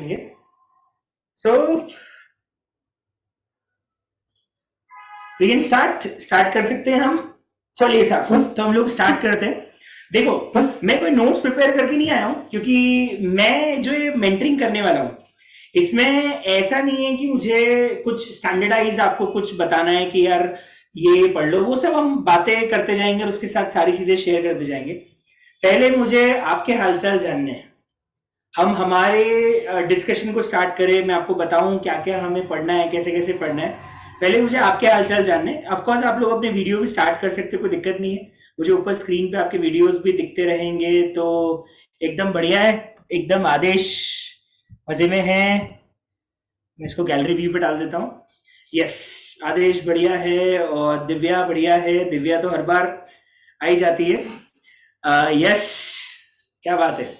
जाएंगे। So we can start कर सकते हैं हम। चलिए साहब, तो हम लोग स्टार्ट करते हैं। देखो, मैं कोई नोट्स प्रिपेयर करके नहीं आया हूं, क्योंकि मैं जो ये मेंटरिंग करने वाला हूं, इसमें ऐसा नहीं है कि मुझे कुछ स्टैंडर्डाइज आपको कुछ बताना है कि यार ये पढ़ लो। वो सब हम बातें करते जाएंगे और उसके साथ सारी चीजें शेयर करते जाएंगे। पहले मुझे आपके हालचाल जानने हैं। हम हमारे डिस्कशन को स्टार्ट करें, मैं आपको बताऊं क्या क्या हमें पढ़ना है, कैसे कैसे पढ़ना है। पहले मुझे आपके हालचाल जानने। ऑफ कोर्स आप लोग अपने वीडियो भी स्टार्ट कर सकते हो, कोई दिक्कत नहीं है। मुझे ऊपर स्क्रीन पे आपके वीडियोस भी दिखते रहेंगे, तो एकदम बढ़िया है। एकदम आदेश मजे में है। मैं इसको गैलरी व्यू पे डाल देता हूँ। यस, आदेश बढ़िया है और दिव्या बढ़िया है। दिव्या तो हर बार आई जाती है। यश, क्या बात है।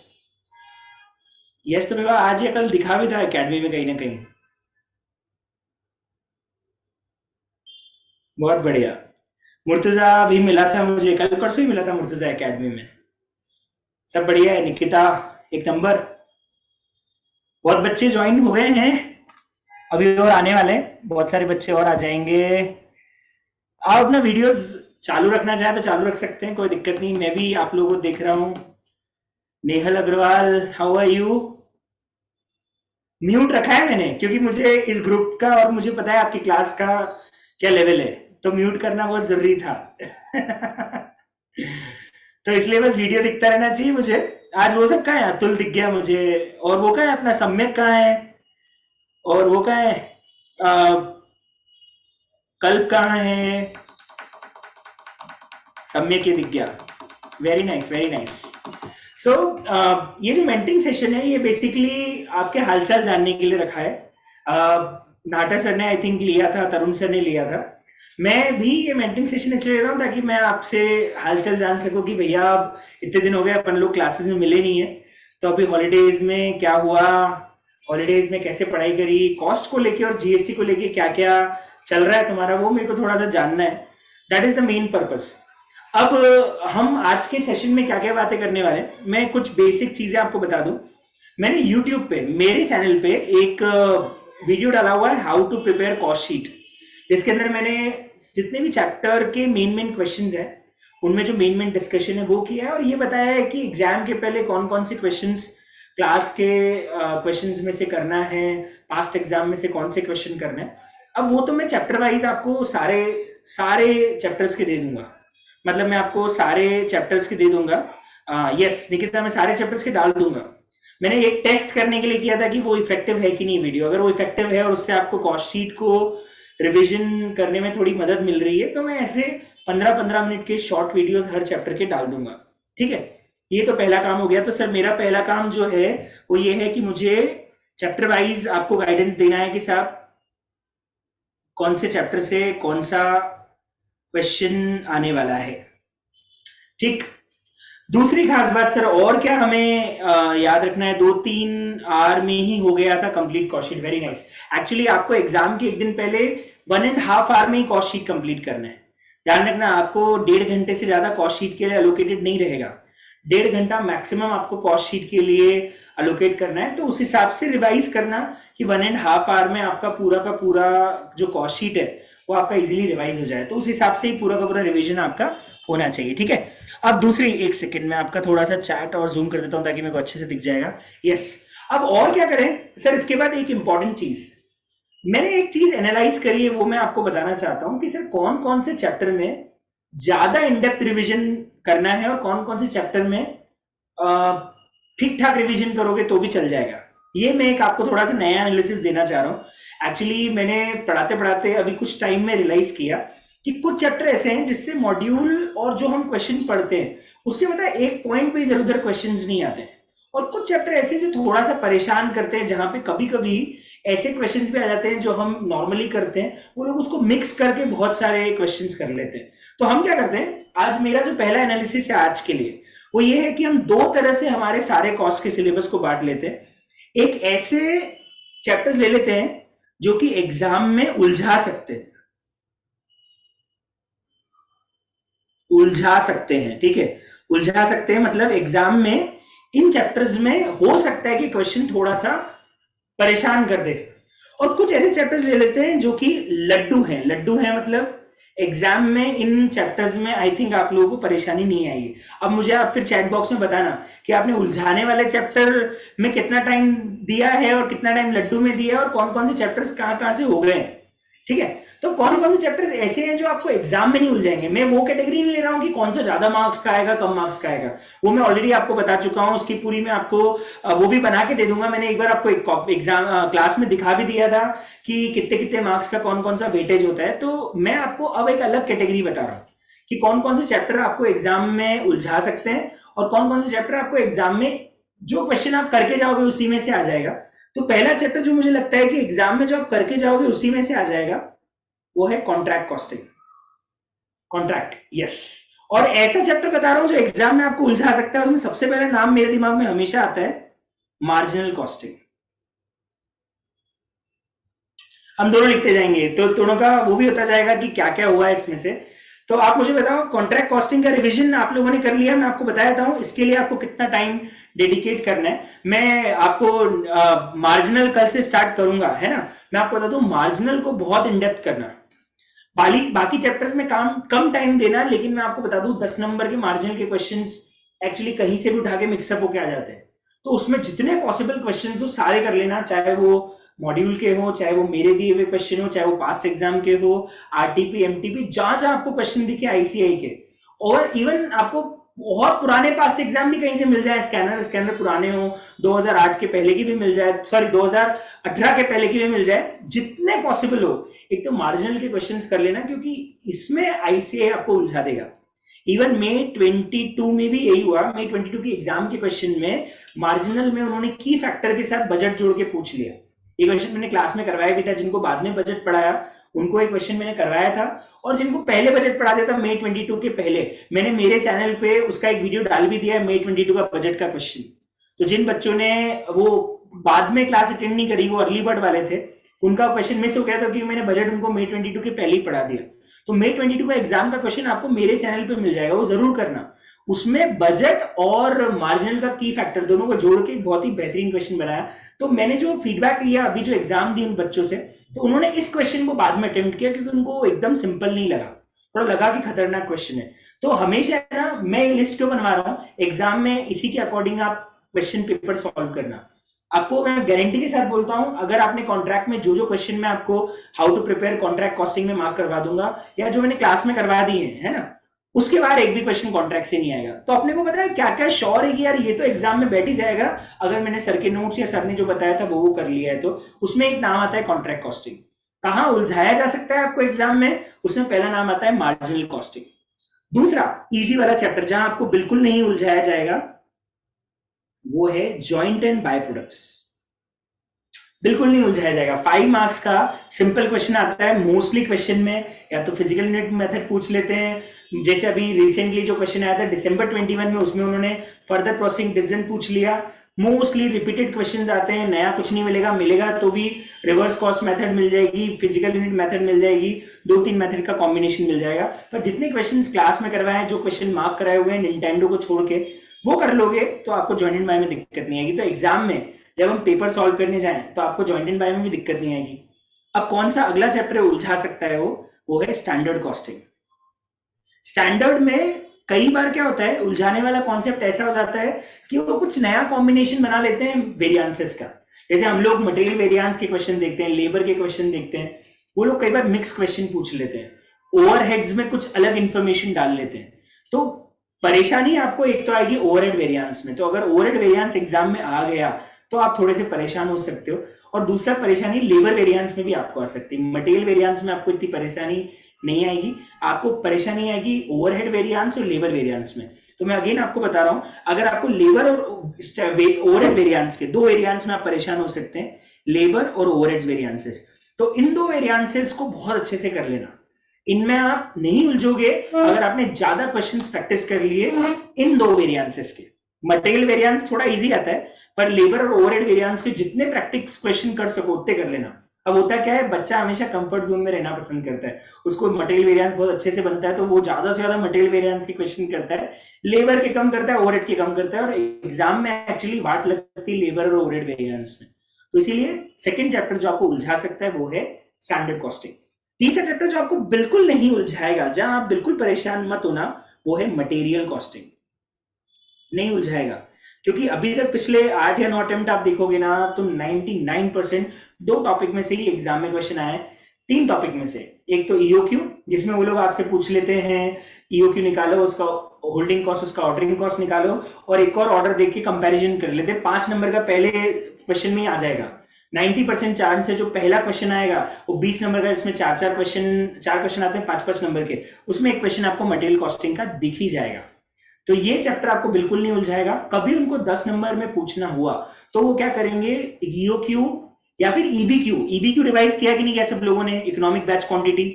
यश तो मेरे को आज या कल दिखा भी था एकेडमी में कहीं ना कहीं। बहुत बढ़िया। मुर्तजा भी मिला था मुझे, कल परसों ही मिला था मुर्तजा एकेडमी में। सब बढ़िया है। निकिता एक नंबर। बहुत बच्चे ज्वाइन हो गए हैं, अभी और आने वाले हैं। बहुत सारे बच्चे और आ जाएंगे। आप अपना वीडियोस चालू रखना चाहे तो चालू रख सकते हैं, कोई दिक्कत नहीं। मैं भी आप लोगों को देख रहा हूँ। Nehal Agarwal, how are you. Mute रखा है मैंने, क्योंकि मुझे इस ग्रुप का और मुझे पता है आपकी क्लास का क्या लेवल है, तो म्यूट करना बहुत जरूरी था। तो इसलिए बस वीडियो दिखता रहना चाहिए मुझे। आज वो सब कहाँ है, अतुल दिख गया मुझे। और वो कहाँ है, अपना सम्यक कहाँ है, और वो कहाँ है, कल्प कहाँ है। सम्यक ये दिख गया। Very nice, very nice. So ये जो मेंटरिंग सेशन है, ये बेसिकली आपके हालचाल जानने के लिए रखा है। नाटा सर ने आई थिंक लिया था, तरुण सर ने लिया था। मैं भी ये मेंटरिंग सेशन इसलिए ले रहा हूँ ताकि मैं आपसे हालचाल जान सकूं कि भैया अब इतने दिन हो गए अपन लोग क्लासेस में मिले नहीं है, तो अभी हॉलीडेज में क्या हुआ, हॉलीडेज में कैसे पढ़ाई करी, कॉस्ट को लेके और जीएसटी को लेके क्या क्या चल रहा है तुम्हारा, वो मेरे को थोड़ा सा जानना है। That is the main purpose. अब हम आज के सेशन में क्या क्या बातें करने वाले हैं, मैं कुछ बेसिक चीजें आपको बता दूं। मैंने YouTube पे, मेरे चैनल पे एक वीडियो डाला हुआ है, how to prepare cost sheet. इसके अंदर मैंने जितने भी चैप्टर के मेन मेन क्वेश्चंस हैं, उनमें जो मेन मेन डिस्कशन है वो किया है, और ये बताया है कि एग्जाम के पहले कौन कौन से क्वेश्चंस क्लास के क्वेश्चंस में से करना है, पास्ट एग्जाम में से कौन से क्वेश्चन करना है। अब वो तो मैं चैप्टर वाइज आपको सारे सारे चैप्टर्स के दे दूंगा। मतलब मैं आपको सारे चैप्टर्स के दे दूंगा। यस निकिता, मैं सारे चैप्टर्स के डाल दूंगा। मैंने एक टेस्ट करने के लिए किया था कि वो इफेक्टिव है कि नहीं वीडियो। अगर वो इफेक्टिव है और उससे आपको कॉस्ट शीट को रिवीजन करने में थोड़ी मदद मिल रही है, तो मैं ऐसे 15-15 मिनट के शॉर्ट वीडियोस हर चैप्टर के डाल दूंगा। ठीक है, ये तो पहला काम हो गया। तो सर मेरा पहला काम जो है वो ये है कि मुझे चैप्टर वाइज आपको गाइडेंस देना है कि साहब कौन से चैप्टर से कौन सा क्वेश्चन आने वाला है। ठीक। दूसरी खास बात सर, और क्या हमें याद रखना है, 2-3 आवर में ही हो गया था complete cost sheet. Very nice. Actually आपको एग्जाम के एक दिन पहले 1.5 आवर में ही कॉस्ट शीट कंप्लीट करना है। ध्यान रखना, आपको 1.5 घंटे से ज्यादा कॉस्ट शीट के लिए एलोकेटेड नहीं रहेगा। 1.5 घंटा मैक्सिमम आपको कॉस्ट शीट के लिए एलोकेट करना है। तो उस हिसाब से रिवाइज करना कि 1.5 आवर में आपका पूरा जो कॉस्ट शीट है वो आपका इजीली रिवाइज हो जाए। तो उस हिसाब से ही पूरा का पूरा रिविजन आपका होना चाहिए। ठीक है। अब दूसरी, एक सेकंड में आपका थोड़ा सा चैट और जूम कर देता हूं ताकि मेरे को अच्छे से दिख जाएगा। यस। अब और क्या करें सर, इसके बाद एक इंपॉर्टेंट चीज मैंने एक चीज एनालाइज करी है, वो मैं आपको बताना चाहता हूं कि सर कौन कौन से चैप्टर में ज्यादा इनडेप्थ रिविजन करना है और कौन कौन से चैप्टर में ठीक ठाक रिविजन करोगे तो भी चल जाएगा। ये मैं एक आपको थोड़ा सा नया एनालिसिस देना चाह रहा हूं। एक्चुअली मैंने पढ़ाते पढ़ाते अभी कुछ टाइम में रियलाइज किया कि कुछ चैप्टर ऐसे हैं जिससे मॉड्यूल और जो हम क्वेश्चन पढ़ते हैं उससे मतलब एक पॉइंट पे इधर उधर क्वेश्चन नहीं आते हैं। और कुछ चैप्टर ऐसे जो थोड़ा सा परेशान करते हैं, जहां पे कभी कभी ऐसे क्वेश्चंस भी आ जाते हैं जो हम नॉर्मली करते हैं, वो लोग उसको मिक्स करके बहुत सारे क्वेश्चंस कर लेते हैं। तो हम क्या करते हैं, आज मेरा जो पहला एनालिसिस है आज के लिए वो ये है कि हम दो तरह से हमारे सारे कॉस्ट के सिलेबस को बांट लेते हैं। एक ऐसे चैप्टर्स ले लेते हैं जो कि एग्जाम में उलझा सकते हैं। ठीक है, उलझा सकते हैं मतलब एग्जाम में इन चैप्टर्स में हो सकता है कि क्वेश्चन थोड़ा सा परेशान कर दे। और कुछ ऐसे चैप्टर्स ले लेते हैं जो कि लड्डू हैं मतलब एग्जाम में इन चैप्टर्स में आई थिंक आप लोगों को परेशानी नहीं आएगी। अब मुझे आप फिर चैट बॉक्स में बताना कि आपने उलझाने वाले चैप्टर में कितना टाइम दिया है और कितना टाइम लड्डू में दिया है और कौन कौन से चैप्टर्स कहाँ कहाँ से हो गए हैं। ठीक है, तो कौन कौन से चैप्टर्स ऐसे हैं जो आपको एग्जाम में नहीं उलझाएंगे। मैं वो कैटेगरी नहीं ले रहा हूँ कि कौन सा ज्यादा मार्क्स का आएगा कम मार्क्स का आएगा, वो मैं ऑलरेडी आपको बता चुका हूँ। उसकी पूरी मैं आपको वो भी बना के दे दूंगा। मैंने एक बार आपको एक एग्जाम क्लास में दिखा भी दिया था कि कितने कितने मार्क्स का कौन कौन सा वेटेज होता है। तो मैं आपको अब एक अलग कैटेगरी बता रहा हूँ कि कौन कौन से चैप्टर आपको एग्जाम में उलझा सकते हैं और कौन कौन से चैप्टर आपको एग्जाम में जो क्वेश्चन आप करके जाओगे उसी में से आ जाएगा। तो पहला चैप्टर जो मुझे लगता है कि एग्जाम में जो आप करके जाओगे उसी में से आ जाएगा वो है कॉन्ट्रैक्ट कॉस्टिंग। Contract, yes. और ऐसा चैप्टर बता रहा हूं जो एग्जाम में आपको उलझा सकता है। उसमें सबसे पहला नाम मेरे दिमाग में हमेशा आता है मार्जिनल कॉस्टिंग। हम दोनों लिखते जाएंगे तो दोनों का वो भी होता जाएगा कि क्या क्या हुआ है इसमें से। तो आप मुझे बताओ कॉन्ट्रैक्ट कॉस्टिंग का रिवीजन आप लोगों ने कर लिया। मैं आपको बता देता हूं इसके लिए आपको कितना टाइम डेडिकेट करना है। मैं आपको मार्जिनल कल से स्टार्ट करूंगा, है ना। मैं आपको बता दूं मार्जिनल को बहुत इन डेप्थ करना, बाकी चैप्टर्स में काम कम टाइम देना। लेकिन मैं आपको बता दूं 10 नंबर के मार्जिनल के क्वेश्चंस एक्चुअली कहीं से भी उठा के मिक्सअप होके आ जाते हैं। तो उसमें जितने पॉसिबल क्वेश्चंस हो सारे कर लेना, चाहे वो मॉड्यूल के हो, चाहे वो मेरे दिए हुए क्वेश्चन हो, चाहे वो पास्ट एग्जाम के हो, आरटीपी एमटीपी, जहां जहां आपको क्वेश्चन दिखे आईसीआई के। और इवन आपको बहुत पुराने पास्ट एग्जाम भी कहीं से मिल जाए, स्कैनर पुराने हो, 2008 के पहले की भी मिल जाए, सॉरी 2018 के पहले की भी मिल जाए, जितने पॉसिबल हो एक तो मार्जिनल के क्वेश्चंस कर लेना, क्योंकि इसमें आईसीआई आपको उलझा देगा। इवन मे 22 में भी यही हुआ। मे 22 की एग्जाम के क्वेश्चन में मार्जिनल में उन्होंने की फैक्टर के साथ बजट जोड़ के पूछ लिया। ये क्वेश्चन मैंने क्लास में करवाया भी था। जिनको बाद में बजट पढ़ाया उनको एक क्वेश्चन मैंने करवाया था, और जिनको पहले बजट पढ़ा दिया था मे 22 के पहले, मैंने मेरे चैनल पे उसका एक वीडियो डाल भी दिया है, मे 22 का बजट का क्वेश्चन। तो जिन बच्चों ने वो बाद में क्लास अटेंड नहीं करी, वो अर्ली बर्ड वाले थे, उनका क्वेश्चन मिस हो गया था क्योंकि मैंने बजट उनको मे 22 के पहले ही पढ़ा दिया। तो मे 22 का एग्जाम का क्वेश्चन आपको मेरे चैनल पे मिल जाएगा, वो जरूर करना। उसमें बजट और मार्जिनल का की फैक्टर दोनों को जोड़ के एक बहुत ही बेहतरीन क्वेश्चन बनाया। तो मैंने जो फीडबैक लिया अभी जो एग्जाम दी उन बच्चों से, तो उन्होंने इस क्वेश्चन को बाद में अटेम्प्ट किया क्योंकि उनको एकदम सिंपल नहीं लगा, थोड़ा लगा कि खतरनाक क्वेश्चन है। तो हमेशा ना मैं लिस्ट क्यों बनवा रहा हूं एग्जाम में, इसी के अकॉर्डिंग आप क्वेश्चन पेपर सॉल्व करना। आपको मैं गारंटी के साथ बोलता हूं, अगर आपने कॉन्ट्रैक्ट में जो क्वेश्चन मैं आपको how to prepare contract costing में मार्क करवा दूंगा, या जो मैंने क्लास में करवा दिए है ना, उसके बाद एक भी क्वेश्चन कॉन्ट्रैक्ट से नहीं आएगा। तो अपने को पता है क्या क्या श्योर है कि यार ये तो एग्जाम में बैठ ही जाएगा, अगर मैंने सर के नोट्स या सर ने जो बताया था वो कर लिया है। तो उसमें एक नाम आता है कॉन्ट्रैक्ट कॉस्टिंग। कहां उलझाया जा सकता है आपको एग्जाम में, उसमें पहला नाम आता है मार्जिनल कॉस्टिंग। दूसरा इजी वाला चैप्टर जहां आपको बिल्कुल नहीं उलझाया जाएगा वो है जॉइंट एंड बाय प्रोडक्ट्स। बिल्कुल नहीं उलझाया जाएगा। 5 मार्क्स का सिंपल क्वेश्चन आता है मोस्टली। क्वेश्चन में या तो फिजिकल यूनिट मेथड पूछ लेते हैं, जैसे अभी रिसेंटली जो क्वेश्चन आया था दिसंबर 21 में, उसमें उन्होंने फर्दर प्रोसेसिंग डिसीजन पूछ लिया। मोस्टली रिपीटेड क्वेश्चंस आते हैं, नया कुछ नहीं मिलेगा, मिलेगा तो भी रिवर्स कॉस्ट मेथड मिल जाएगी, फिजिकल यूनिट मेथड मिल जाएगी, 2-3 मेथड का कॉम्बिनेशन मिल जाएगा। पर जितने क्वेश्चंस क्लास में करवाए हैं, जो क्वेश्चन मार्क कराए हुए हैं निंटेंडो को छोड़ के, वो कर लोगे तो आपको जॉइंट एंड बाय में दिक्कत नहीं आएगी। तो एग्जाम में जब हम पेपर सॉल्व करने जाएं तो आपको जॉइंट एंड बाय में भी दिक्कत नहीं आएगी। अब कौन सा अगला चैप्टर उलझा सकता है, वो है स्टैंडर्ड कॉस्टिंग। स्टैंडर्ड में कई बार क्या होता है, उलझाने वाला कॉन्सेप्ट ऐसा हो जाता है कि वो कुछ नया कॉम्बिनेशन बना लेते हैं वेरिएंसेस का। जैसे हम लोग मटेरियल वेरिएंस के क्वेश्चन देखते हैं, लेबर के क्वेश्चन देखते हैं, वो लोग कई बार मिक्स क्वेश्चन पूछ लेते हैं, ओवरहेड्स में कुछ अलग इंफॉर्मेशन डाल लेते हैं। तो परेशानी आपको एक तो आएगी ओवरहेड वेरिएंस में। तो अगर ओवरहेड वेरिएंस एग्जाम में आ गया तो आप थोड़े से परेशान हो सकते हो। और दूसरा परेशानी लेबर वेरिएंस में भी आपको आ सकती है। मटेरियल वेरिएंस में आपको इतनी परेशानी नहीं आएगी, आपको परेशानी आएगी ओवरहेड वेरिएंस और लेबर वेरिएंस में। तो मैं अगेन आपको बता रहा हूं, अगर आपको लेबर और ओवरहेड वेरिएंस के दो वेरिएंस में आप परेशान हो सकते हैं, लेबर और ओवरहेड वेरिएंसेस। तो इन दो वेरिएंसेस को बहुत अच्छे से कर लेना, इनमें आप नहीं उलझोगे अगर आपने ज्यादा क्वेश्चंस प्रैक्टिस कर लिए इन दो वेरिएंसेस के। मटेरियल वेरिएंस थोड़ा इजी आता है, पर लेबर और ओवरहेड वेरिएंस के जितने प्रैक्टिस क्वेश्चन कर सको उतने कर लेना। अब होता क्या है, बच्चा हमेशा कंफर्ट जोन में रहना पसंद करता है, उसको मटेरियल वेरिएंस बहुत अच्छे से बनता है तो वो ज्यादा से ज्यादा मटेरियल वेरिएंस के क्वेश्चन करता है, लेबर के कम करता है, ओवरहेड के कम करता है। और एग्जाम में एक्चुअली वाट लगती है लेबर और ओवरहेड वेरिएंस में। तो इसीलिए सेकंड चैप्टर जो आपको उलझा सकता है वो है स्टैंडर्ड कॉस्टिंग। तीसरा चैप्टर जो आपको बिल्कुल नहीं उलझाएगा, जहां आप बिल्कुल परेशान मत होना, वो है मटेरियल कॉस्टिंग। नहीं उलझाएगा, क्योंकि अभी तक पिछले 8 या 9 अटेम्प्ट आप देखोगे ना, तो 99% दो टॉपिक में से ही एग्जाम में क्वेश्चन आए, तीन टॉपिक में से। एक तो ईओक्यू, जिसमें वो लोग आपसे पूछ लेते हैं ईओक्यू निकालो, उसका होल्डिंग कॉस्ट, उसका ऑर्डरिंग कॉस्ट निकालो, और एक और ऑर्डर देख के कंपैरिजन कर लेते हैं। 5 नंबर का पहले क्वेश्चन में ही आ जाएगा। 90% चांस से जो पहला क्वेश्चन आएगा वो 20 नंबर का, इसमें चार क्वेश्चन आते हैं 5-5 नंबर के, उसमें एक क्वेश्चन आपको मटेरियल कॉस्टिंग का दिख ही जाएगा। तो ये चैप्टर आपको बिल्कुल नहीं उलझाएगा। कभी उनको 10 नंबर में पूछना हुआ तो वो क्या करेंगे, ईओक्यू या फिर ईबीक्यू। ईबीक्यू रिवाइज किया कि नहीं किया सब लोगों ने, इकोनॉमिक बैच क्वांटिटी।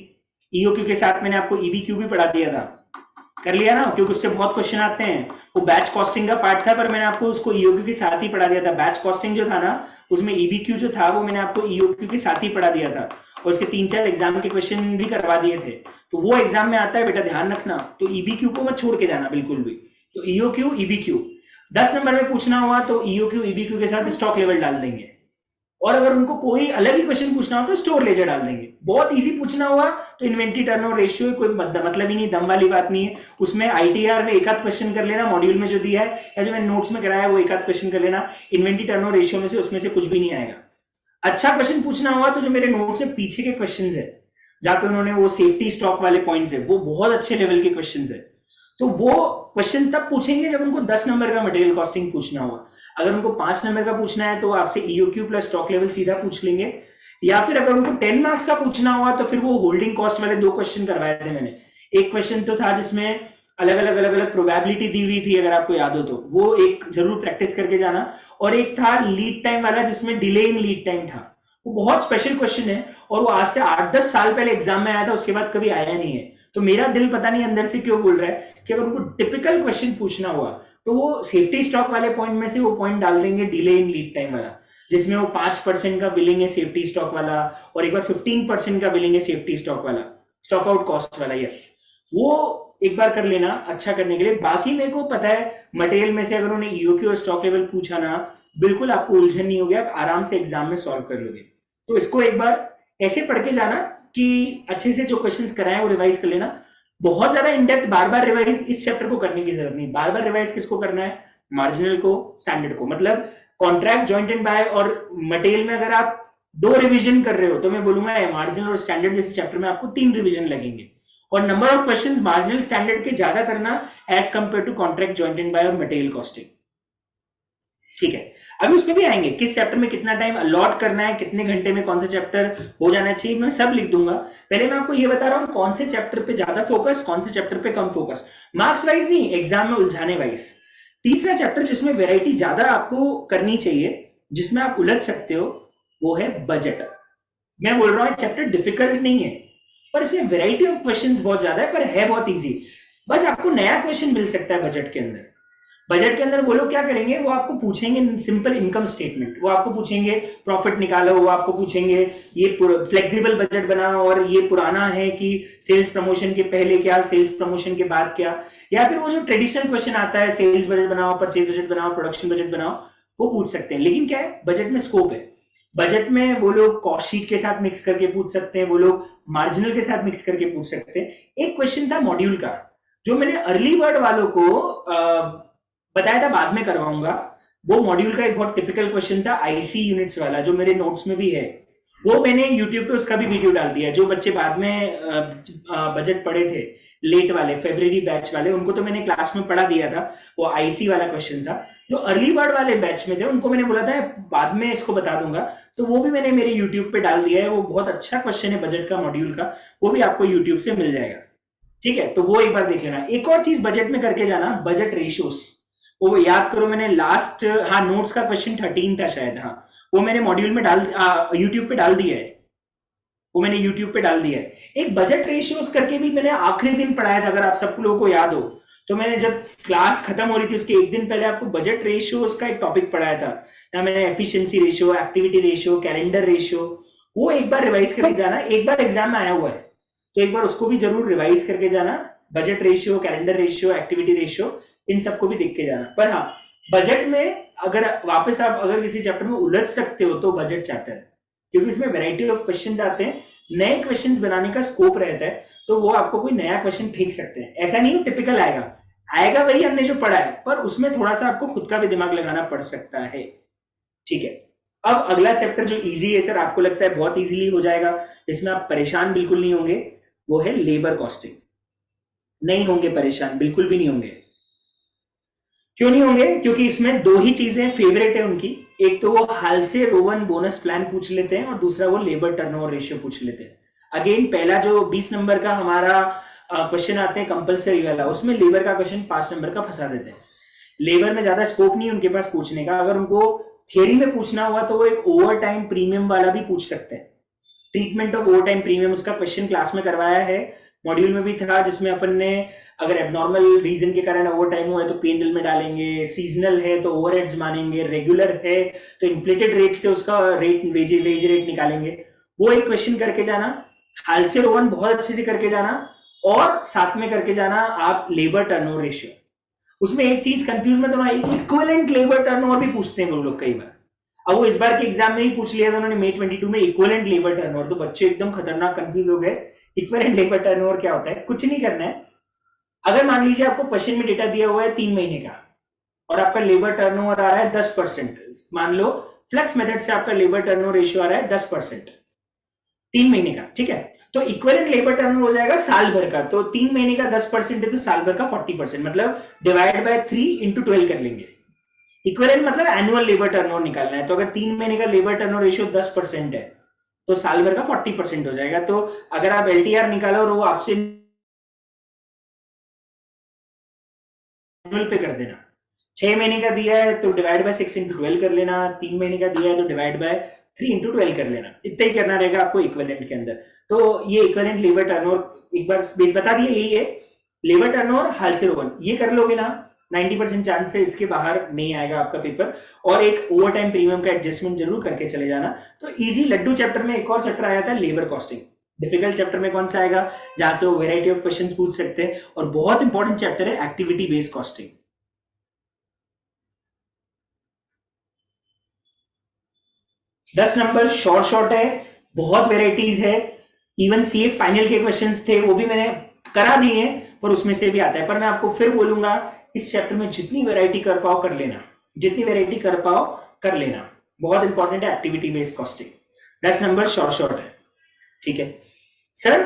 ईओक्यू के साथ मैंने आपको ईबीक्यू भी पढ़ा दिया था, कर लिया ना, क्योंकि उससे बहुत क्वेश्चन आते हैं। वो बैच कॉस्टिंग का पार्ट था, पर मैंने आपको उसको ईओक्यू के साथ ही पढ़ा दिया था। बैच कॉस्टिंग जो था ना, उसमें ईबीक्यू जो था वो मैंने आपको ईओक्यू के साथ ही पढ़ा दिया था, और उसके 3-4 एग्जाम के क्वेश्चन भी करवा दिए थे। तो वो एग्जाम में आता है बेटा, ध्यान रखना। तो ईबीक्यू को मत छोड़ के जाना बिल्कुल भी। तो ईओक्यू ईबीक्यू 10 नंबर में पूछना हुआ तो ईओक्यू ईबीक्यू के साथ स्टॉक लेवल डाल देंगे, और अगर उनको कोई अलग ही क्वेश्चन पूछना हो तो स्टोर लेजर डाल देंगे। बहुत इजी पूछना हुआ तो इन्वेंट्री टर्नओवर रेशियो, कोई मतलब ही नहीं, दम वाली बात नहीं है। उसमें आईटीआर में एक आध क्वेश्चन कर लेना, मॉड्यूल में जो दिया है या जो मैंने नोट्स में कराया वो एक आध क्वेश्चन कर लेना। इन्वेंट्री टर्नओवर रेशियो में से उसमें से कुछ भी नहीं आएगा। अच्छा क्वेश्चन पूछना हुआ तो जो मेरे नोट्स से पीछे के क्वेश्चन है, जहां पे उन्होंने वो सेफ्टी स्टॉक वाले पॉइंट्स है, वो बहुत अच्छे लेवल के क्वेश्चन है। तो वो क्वेश्चन तब पूछेंगे जब उनको 10 नंबर का मटेरियल कॉस्टिंग पूछना हुआ। अगर उनको 5 नंबर का पूछना है तो आपसे ईओक्यू प्लस स्टॉक लेवल सीधा पूछ लेंगे, या फिर अगर उनको 10 मार्क्स का पूछना हुआ तो फिर वो होल्डिंग कॉस्ट वाले 2 क्वेश्चन करवाए थे मैंने। एक क्वेश्चन तो था जिसमें अलग अलग प्रोबेबिलिटी दी हुई थी, अगर आपको याद हो तो वो एक जरूर प्रैक्टिस करके जाना। और एक था लीड टाइम वाला, जिसमें डिले इन लीड टाइम था। वो बहुत स्पेशल क्वेश्चन है, और वो आज से 8-10 साल पहले एग्जाम में आया था, उसके बाद कभी आया नहीं है। तो मेरा दिल पता नहीं अंदर से क्यों बोल रहा है कि अगर उनको टिपिकल क्वेश्चन पूछना हुआ तो वो सेफ्टी स्टॉक वाले पॉइंट में से वो पॉइंट डाल देंगे डिले इन लीड टाइम वाला, जिसमें वो 5% का बिलिंग है सेफ्टी स्टॉक वाला, और एक बार 15% का बिलिंग है सेफ्टी स्टॉक वाला, स्टॉक आउट कॉस्ट वाला। यस, वो एक बार कर लेना अच्छा करने के लिए। बाकी मेरे को पता है मटेरियल में से अगर उन्होंने ईओक्यू और स्टॉक लेवल पूछा ना, बिल्कुल आपको उलझन नहीं होगी, आप आराम से एग्जाम में सॉल्व कर लोगे। तो इसको एक बार ऐसे पढ़ के जाना कि अच्छे से जो क्वेश्चंस कराए वो रिवाइज कर लेना। बहुत ज्यादा इनडेप्थ बार बार रिवाइज इस चैप्टर को करने की जरूरत नहीं। बार बार रिवाइज किसको करना है, मार्जिनल को, स्टैंडर्ड को। मतलब कॉन्ट्रैक्ट, जॉइंट एंड बाय और मटेरियल में अगर आप 2 रिवीजन कर रहे हो तो मैं बोलूंगा मार्जिनल और स्टैंडर्ड जैसे चैप्टर में आपको 3 रिवीजन लगेंगे। और number of questions marginal standard के ज्यादा करना as compare to contract, joint and by और मटेरियल कॉस्टिंग। ठीक है, अभी उसमें भी आएंगे किस चैप्टर में कितना टाइम अलॉट करना है, कितने घंटे में कौन सा चैप्टर हो जाना चाहिए, मैं सब लिख दूंगा। पहले मैं आपको ये बता रहा हूं कौन से चैप्टर पे ज्यादा फोकस, कौन से चैप्टर पे कम फोकस, मार्क्स वाइज नहीं, एग्जाम में उलझाने वाइज। तीसरा चैप्टर जिसमें वेराइटी ज्यादा आपको करनी चाहिए, जिसमें आप उलझ सकते हो, वो है बजट। मैं बोल रहा हूं चैप्टर डिफिकल्ट नहीं है, पर इसमें वेराइटी ऑफ क्वेश्चंस बहुत ज्यादा है, पर है बहुत इजी। बस आपको नया क्वेश्चन मिल सकता है बजट के अंदर। बजट के अंदर वो लोग क्या करेंगे, वो आपको पूछेंगे सिंपल इनकम स्टेटमेंट, वो आपको पूछेंगे प्रॉफिट निकालो, वो आपको पूछेंगे ये फ्लेक्सिबल बजट बनाओ, और ये पुराना है कि सेल्स प्रमोशन के पहले क्या, सेल्स प्रमोशन के बाद क्या। या फिर वो जो ट्रेडिशनल क्वेश्चन आता है, सेल्स बजट बनाओ, परचेज बजट बनाओ, प्रोडक्शन बजट बनाओ, वो पूछ सकते हैं। लेकिन क्या है, बजट में स्कोप है। बजट में वो लोग कॉस्ट शीट के साथ मिक्स करके पूछ सकते हैं, वो लोग मार्जिनल के साथ मिक्स करके पूछ सकते हैं। एक क्वेश्चन था मॉड्यूल का, जो मैंने अर्ली बर्ड वालों को बताया था, बाद में करवाऊंगा। वो मॉड्यूल का एक बहुत टिपिकल क्वेश्चन था, आईसी यूनिट्स वाला, जो मेरे नोट्स में भी है। वो मैंने यूट्यूब पे उसका भी वीडियो डाल दिया है। जो बच्चे बाद में बजट पढ़े थे, लेट वाले, फेब्रुअरी बैच वाले, उनको तो मैंने क्लास में पढ़ा दिया था। वो आईसी वाला क्वेश्चन था। जो अर्ली बर्ड वाले बैच में थे उनको मैंने बोला था बाद में इसको बता दूंगा, तो वो भी मैंने मेरे यूट्यूब पे डाल दिया है। वो बहुत अच्छा क्वेश्चन है बजट का, मॉड्यूल का, वो भी आपको यूट्यूब से मिल जाएगा। ठीक है, तो वो एक बार देख लेना। एक और चीज बजट में करके जाना, बजट रेशियोस। वो याद करो, मैंने लास्ट, हाँ, नोट्स का क्वेश्चन 13 था शायद, हाँ, वो मैंने मॉड्यूल में यूट्यूब पे डाल दिया है। वो मैंने यूट्यूब पे डाल दिया है। एक बजट रेशियोस करके भी मैंने आखिरी दिन पढ़ाया था, अगर आप सब लोगों को याद हो तो। मैंने जब क्लास खत्म हो रही थी उसके एक दिन पहले आपको बजट रेशियोस का एक टॉपिक पढ़ाया था। यहाँ मैंने efficiency ratio, activity ratio, calendar ratio, वो एक बार रिवाइज करके जाना। एक बार एग्जाम में आया हुआ है तो एक बार उसको भी जरूर रिवाइज करके जाना। Budget ratio, calendar ratio, activity ratio, इन सबको भी देख के जाना। पर हाँ, बजट में अगर वापस आप अगर किसी चैप्टर में उलझ सकते हो तो बजट चैप्टर है, क्योंकि इसमें वैरायटी ऑफ क्वेश्चंस आते हैं, नए क्वेश्चंस बनाने का स्कोप रहता है, तो वो आपको कोई नया क्वेश्चन फेंक सकते हैं। ऐसा नहीं टिपिकल आएगा, आएगा वही हमने जो पढ़ा है, पर उसमें थोड़ा सा आपको खुद का भी दिमाग लगाना पड़ सकता है। ठीक है, अब अगला चैप्टर जो इजी है सर, आपको लगता है बहुत इजीली हो जाएगा, इसमें आप परेशान बिल्कुल नहीं होंगे, वो है लेबर कॉस्टिंग। नहीं होंगे परेशान, बिल्कुल भी नहीं होंगे। क्यों नहीं होंगे? क्योंकि इसमें दो ही चीजें फेवरेट है उनकी, एक तो वो हाल से रोवन बोनस प्लान पूछ लेते हैं और दूसरा वो लेबर टर्नओवर रेशियो पूछ लेते हैं। अगेन पहला जो 20 नंबर का हमारा क्वेश्चन आते हैं कंपलसरी वाला, उसमें लेबर का क्वेश्चन 5 नंबर का फंसा देते हैं। लेबर में ज्यादा स्कोप नहीं उनके पास पूछने का, अगर उनको थियरी में पूछना हुआ तो वो एक ओवर टाइम प्रीमियम वाला भी पूछ सकते हैं। Treatment of over time premium, उसका क्वेश्चन क्लास में करवाया है, मॉड्यूल में भी था, जिसमें अपन ने अगर एबनॉर्मल रीजन के कारण ओवर टाइम हुआ है तो पेन में डालेंगे, सीजनल है तो ओवरहेड्स मानेंगे, रेगुलर है तो इन्फ्लेटेड रेट से उसका रेट वेज रेट निकालेंगे। वो एक क्वेश्चन करके जाना, हाल से रोवन बहुत अच्छे से करके जाना, और साथ में करके जाना आप लेबर टर्नओवर रेशियो। उसमें एक चीज कंफ्यूज मत होना, इक्विवेलेंट लेबर टर्नओवर भी पूछते हैं वो लोग कई बार। अब वो इस बार के एग्जाम में ही पूछ लिया था उन्होंने मई 22 में इक्विवेलेंट लेबर टर्नओवर, तो बच्चे एकदम खतरनाक कंफ्यूज हो गए। इक्विवेलेंट लेबर टर्नओवर क्या होता है? कुछ नहीं करना है, अगर मान लीजिए आपको क्वेश्चन में डेटा दिया हुआ है 3 महीने का और आपका लेबर टर्नओवर आ रहा है 10%, मान लो फ्लेक्स मेथड से आपका लेबर टर्नओवर रेशियो आ रहा है 10% 3 महीने का, ठीक है, तो इक्विवेलेंट लेबर टर्नओवर हो जाएगा साल भर का, तो 3 महीने का 10% है तो साल भर का 40%, मतलब डिवाइड बाय 3 इंटू 12 कर लेंगे। इक्विवेलेंट मतलब एनुअल लेबर टर्नओवर निकालना है, तो अगर 3 महीने का लेबर टर्नओवर रेशियो 10% है तो साल भर का 40% हो जाएगा। तो अगर आप एलटीआर निकालो और वो आपसे एनुअल पे कर देना, 6 महीने का दिया है तो डिवाइड बाय 6 इंटू 12 कर लेना, 3 महीने का दिया है तो डिवाइड बाय 3 इंटू 12 कर लेना, इतना ही करना रहेगा आपको इक्विवेलेंट के अंदर। तो ये इक्विवेलेंट लेबर टर्नओवर एक बार बेस बता दिए, यही है लेबर टर्नओवर हाल से रोवन, ये कर लोगे ना 90% चांस है इसके बाहर नहीं आएगा आपका पेपर। और एक ओवर टाइम प्रीमियम का एडजस्टमेंट जरूर करके चले जाना। तो इजी लड्डू चैप्टर में एक और चैप्टर आया था लेबर कॉस्टिंग, डिफिकल्ट चैप्टर में कौन सा आएगा जहां से वो वेराइटी ऑफ क्वेश्चंस पूछ सकते हैं, और बहुत इंपॉर्टेंट चैप्टर है activity based costing. 10 number short short है, बहुत वेराइटीज है, इवन सी फाइनल के क्वेश्चंस थे वो भी मैंने करा दिए हैं, पर उसमें से भी आता है। पर मैं आपको फिर बोलूंगा इस चैप्टर में जितनी वेराइटी कर पाओ कर लेना, जितनी वेराइटी कर पाओ कर लेना, बहुत इंपॉर्टेंट है activity based costing. 10 number short short है, ठीक है सर।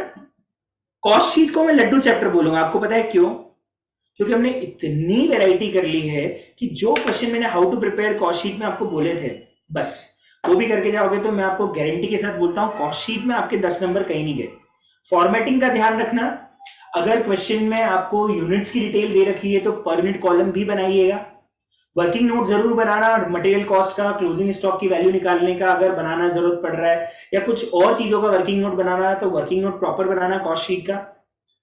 कॉस्ट शीट को मैं लड्डू चैप्टर बोलूंगा, आपको पता है क्यों? क्योंकि हमने इतनी वेराइटी कर ली है कि जो क्वेश्चन मैंने how to prepare cost sheet में आपको बोले थे, बस वो भी करके जाओगे तो मैं आपको गारंटी के साथ बोलता हूं कॉस्ट शीट में आपके 10 नंबर कहीं नहीं गए। फॉर्मेटिंग का ध्यान रखना, अगर क्वेश्चन में आपको यूनिट्स की डिटेल दे रखी है तो पर यूनिट कॉलम भी बनाइएगा। वर्किंग नोट जरूर बनाना, मटेरियल कॉस्ट का, क्लोजिंग स्टॉक की वैल्यू निकालने का अगर बनाना जरूरत पड़ रहा है, या कुछ और चीजों का वर्किंग नोट बनाना है तो वर्किंग नोट प्रॉपर बनाना कॉस्ट शीट का।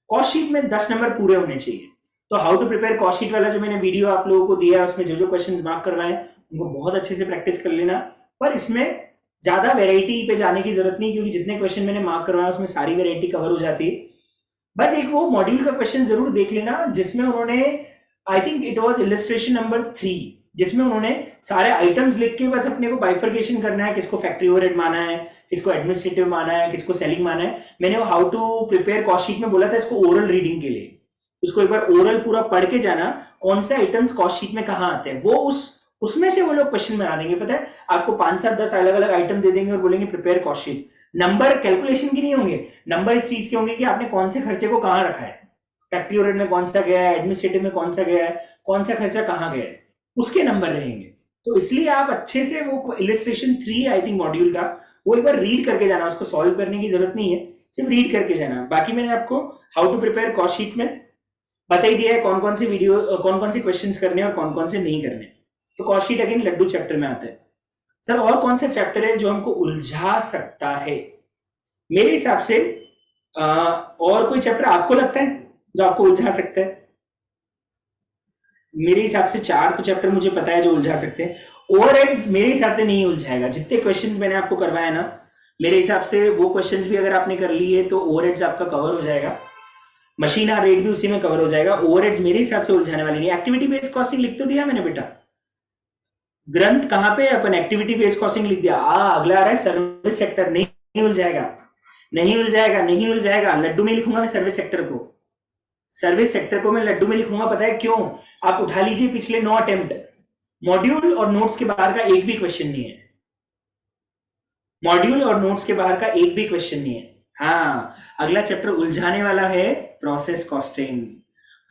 कॉस्ट शीट में 10 नंबर पूरे होने चाहिए। तो how to prepare cost sheet वाला जो मैंने वीडियो आप लोगों को दिया है उसमें जो जो क्वेश्चंस मार्क करवाए उनको बहुत अच्छे से प्रैक्टिस कर लेना। पर इसमें ज्यादा वेराइटी पे जाने की जरूरत नहीं, क्योंकि जितने क्वेश्चन मैंने मार्क करवाया उसमें सारी वेराइटी कवर हो जाती है। बस एक वो मॉड्यूल का क्वेश्चन जरूर देख लेना जिसमें उन्होंने, I think it was illustration number 3, जिसमें उन्होंने सारे आइटम्स लिख के बस अपने को बाइफर्केशन करना है, किसको फैक्ट्री ओवरहेड माना है, किसको एडमिनिस्ट्रेटिव माना है, किसको सेलिंग माना है। मैंने वो how to prepare cost sheet में बोला था इसको ओरल रीडिंग के लिए, उसको एक बार ओरल पूरा पढ़ के जाना, कौन से आइटम्स कॉस्ट शीट में कहाँ आते हैं, वो उसमें से वो लोग क्वेश्चन बना देंगे। पता है आपको 5 7 10 अलग अलग आइटम दे देंगे और बोलेंगे prepare cost sheet. Number calculation की नहीं होंगे, नंबर इस चीज के होंगे कि आपने कौन से खर्चे को कहाँ रखा है, फैक्ट्री ओवरहेड में कौन सा गया है, एडमिनिस्ट्रेटिव में कौन सा गया है, कौन सा खर्चा कहाँ गया है, उसके नंबर रहेंगे। तो इसलिए आप अच्छे से वो इलिस्ट्रेशन 3 आई थिंक मॉड्यूल का वो एक बार रीड करके जाना, उसको सॉल्व करने की जरूरत नहीं है, सिर्फ रीड करके जाना। बाकी मैंने आपको how to prepare cost sheet में बता ही दिया है कौन कौन सी वीडियो, कौन कौन से क्वेश्चंस करने और कौन कौन से नहीं करने। तो कॉस्ट शीट अगेन लड्डू चैप्टर में आता है। सर और कौन सा चैप्टर है जो हमको उलझा सकता है? मेरे हिसाब से और कोई चैप्टर आपको लगता है जो आपको उलझा सकता है? मेरे हिसाब से 4 तो चैप्टर मुझे पता है जो उलझा सकते हैं। ओवरहेड्स मेरे हिसाब से नहीं उलझाएगा, जितने क्वेश्चंस मैंने आपको करवाया ना, मेरे हिसाब से वो क्वेश्चंस भी अगर आपने कर लिए तो ओवरहेड्स आपका कवर हो जाएगा, मशीन रेट भी उसी में कवर हो जाएगा। ओवरहेड्स मेरे हिसाब से उलझाने वाली नहीं। एक्टिविटी बेस्ड कॉस्टिंग लिख तो दिया मैंने बेटा, ग्रंथ कहां पे? अपन एक्टिविटी बेस्ड कॉस्टिंग लिख दिया। अगला आ रहा है सर्विस सेक्टर। नहीं उलझाएगा, नहीं उलझाएगा, नहीं उलझाएगा। लड्डू में लिखूंगा मैं सर्विस सेक्टर को, सर्विस सेक्टर को मैं लड्डू में लिखूंगा। पता है क्यों? आप उठा लीजिए पिछले 9 अटेम्प्ट, मॉड्यूल और नोट्स के बाहर का एक भी क्वेश्चन नहीं है। मॉड्यूल और नोट्स के बाहर का एक भी क्वेश्चन नहीं है। हाँ, अगला चैप्टर उलझाने वाला है प्रोसेस कॉस्टिंग।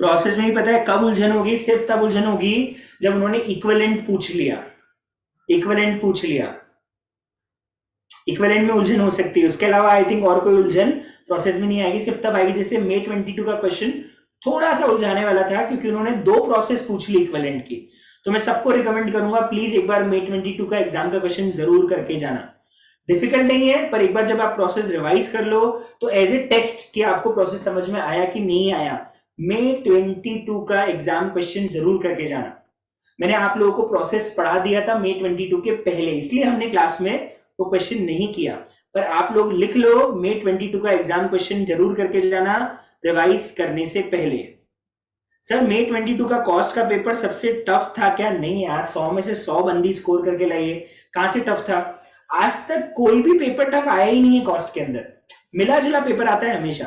प्रोसेस में ही पता है कब उलझन होगी? सिर्फ तब उलझन होगी जब उन्होंने इक्विवेलेंट पूछ लिया। इक्विवेलेंट पूछ लिया, इक्विवेलेंट में उलझन हो सकती है। उसके अलावा आई थिंक और कोई उलझन प्रोसेस में नहीं आएगी। सिर्फ तब आएगी जैसे मे 22 का क्वेश्चन थोड़ा सा उलझाने वाला था, क्योंकि उन्होंने 2 प्रोसेस पूछ ली इक्विवेलेंट की। तो मैं सबको रिकमेंड करूंगा प्लीज एक बार मे 22 का एग्जाम का क्वेश्चन जरूर करके जाना। डिफिकल्ट नहीं है, पर एक बार जब आप प्रोसेस रिवाइज कर लो तो एज ए टेस्ट कि आपको प्रोसेस समझ में आया कि नहीं आया, मे 22 का एग्जाम क्वेश्चन जरूर करके जाना। मैंने आप लोगों को प्रोसेस पढ़ा दिया था मे 22 के पहले, इसलिए हमने क्लास में वो क्वेश्चन नहीं किया। पर आप लोग लिख लो, मे 22 का एग्जाम क्वेश्चन जरूर करके जाना रिवाइज करने से पहले। सर मे 22 का कॉस्ट का पेपर सबसे टफ था क्या? नहीं यार, 100 में से 100 बंदी स्कोर करके लाइए। कहां से टफ था? आज तक कोई भी पेपर टफ आया ही नहीं है कॉस्ट के अंदर। मिला जुला पेपर आता है हमेशा।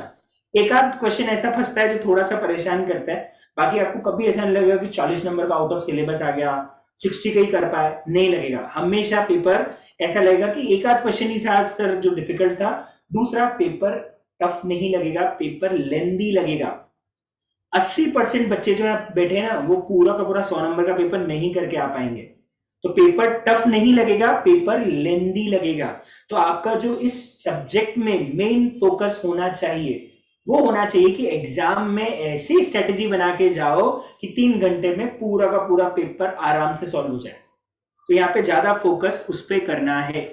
एक आध क्वेश्चन ऐसा फंसता है जो थोड़ा सा परेशान करता है। बाकी आपको कभी ऐसा नहीं लगेगा कि 40 नंबर का आउट ऑफ सिलेबस आ गया, 60 का ही कर पाए, नहीं लगेगा। हमेशा पेपर ऐसा लगेगा कि एक आध क्वेश्चन ही सर जो डिफिकल्ट था, दूसरा पेपर टफ नहीं लगेगा, पेपर लेंदी लगेगा। 80% बच्चे जो है बैठे हैं ना, वो पूरा का पूरा 100 नंबर का पेपर नहीं करके आ पाएंगे। तो पेपर टफ नहीं लगेगा, पेपर लेंदी लगेगा। तो आपका जो इस सब्जेक्ट में मेन फोकस होना चाहिए वो होना चाहिए कि एग्जाम में ऐसी स्ट्रेटेजी बना के जाओ कि 3 घंटे में पूरा का पूरा पेपर आराम से सॉल्व हो जाए। तो यहाँ पे ज्यादा फोकस उस पर करना है।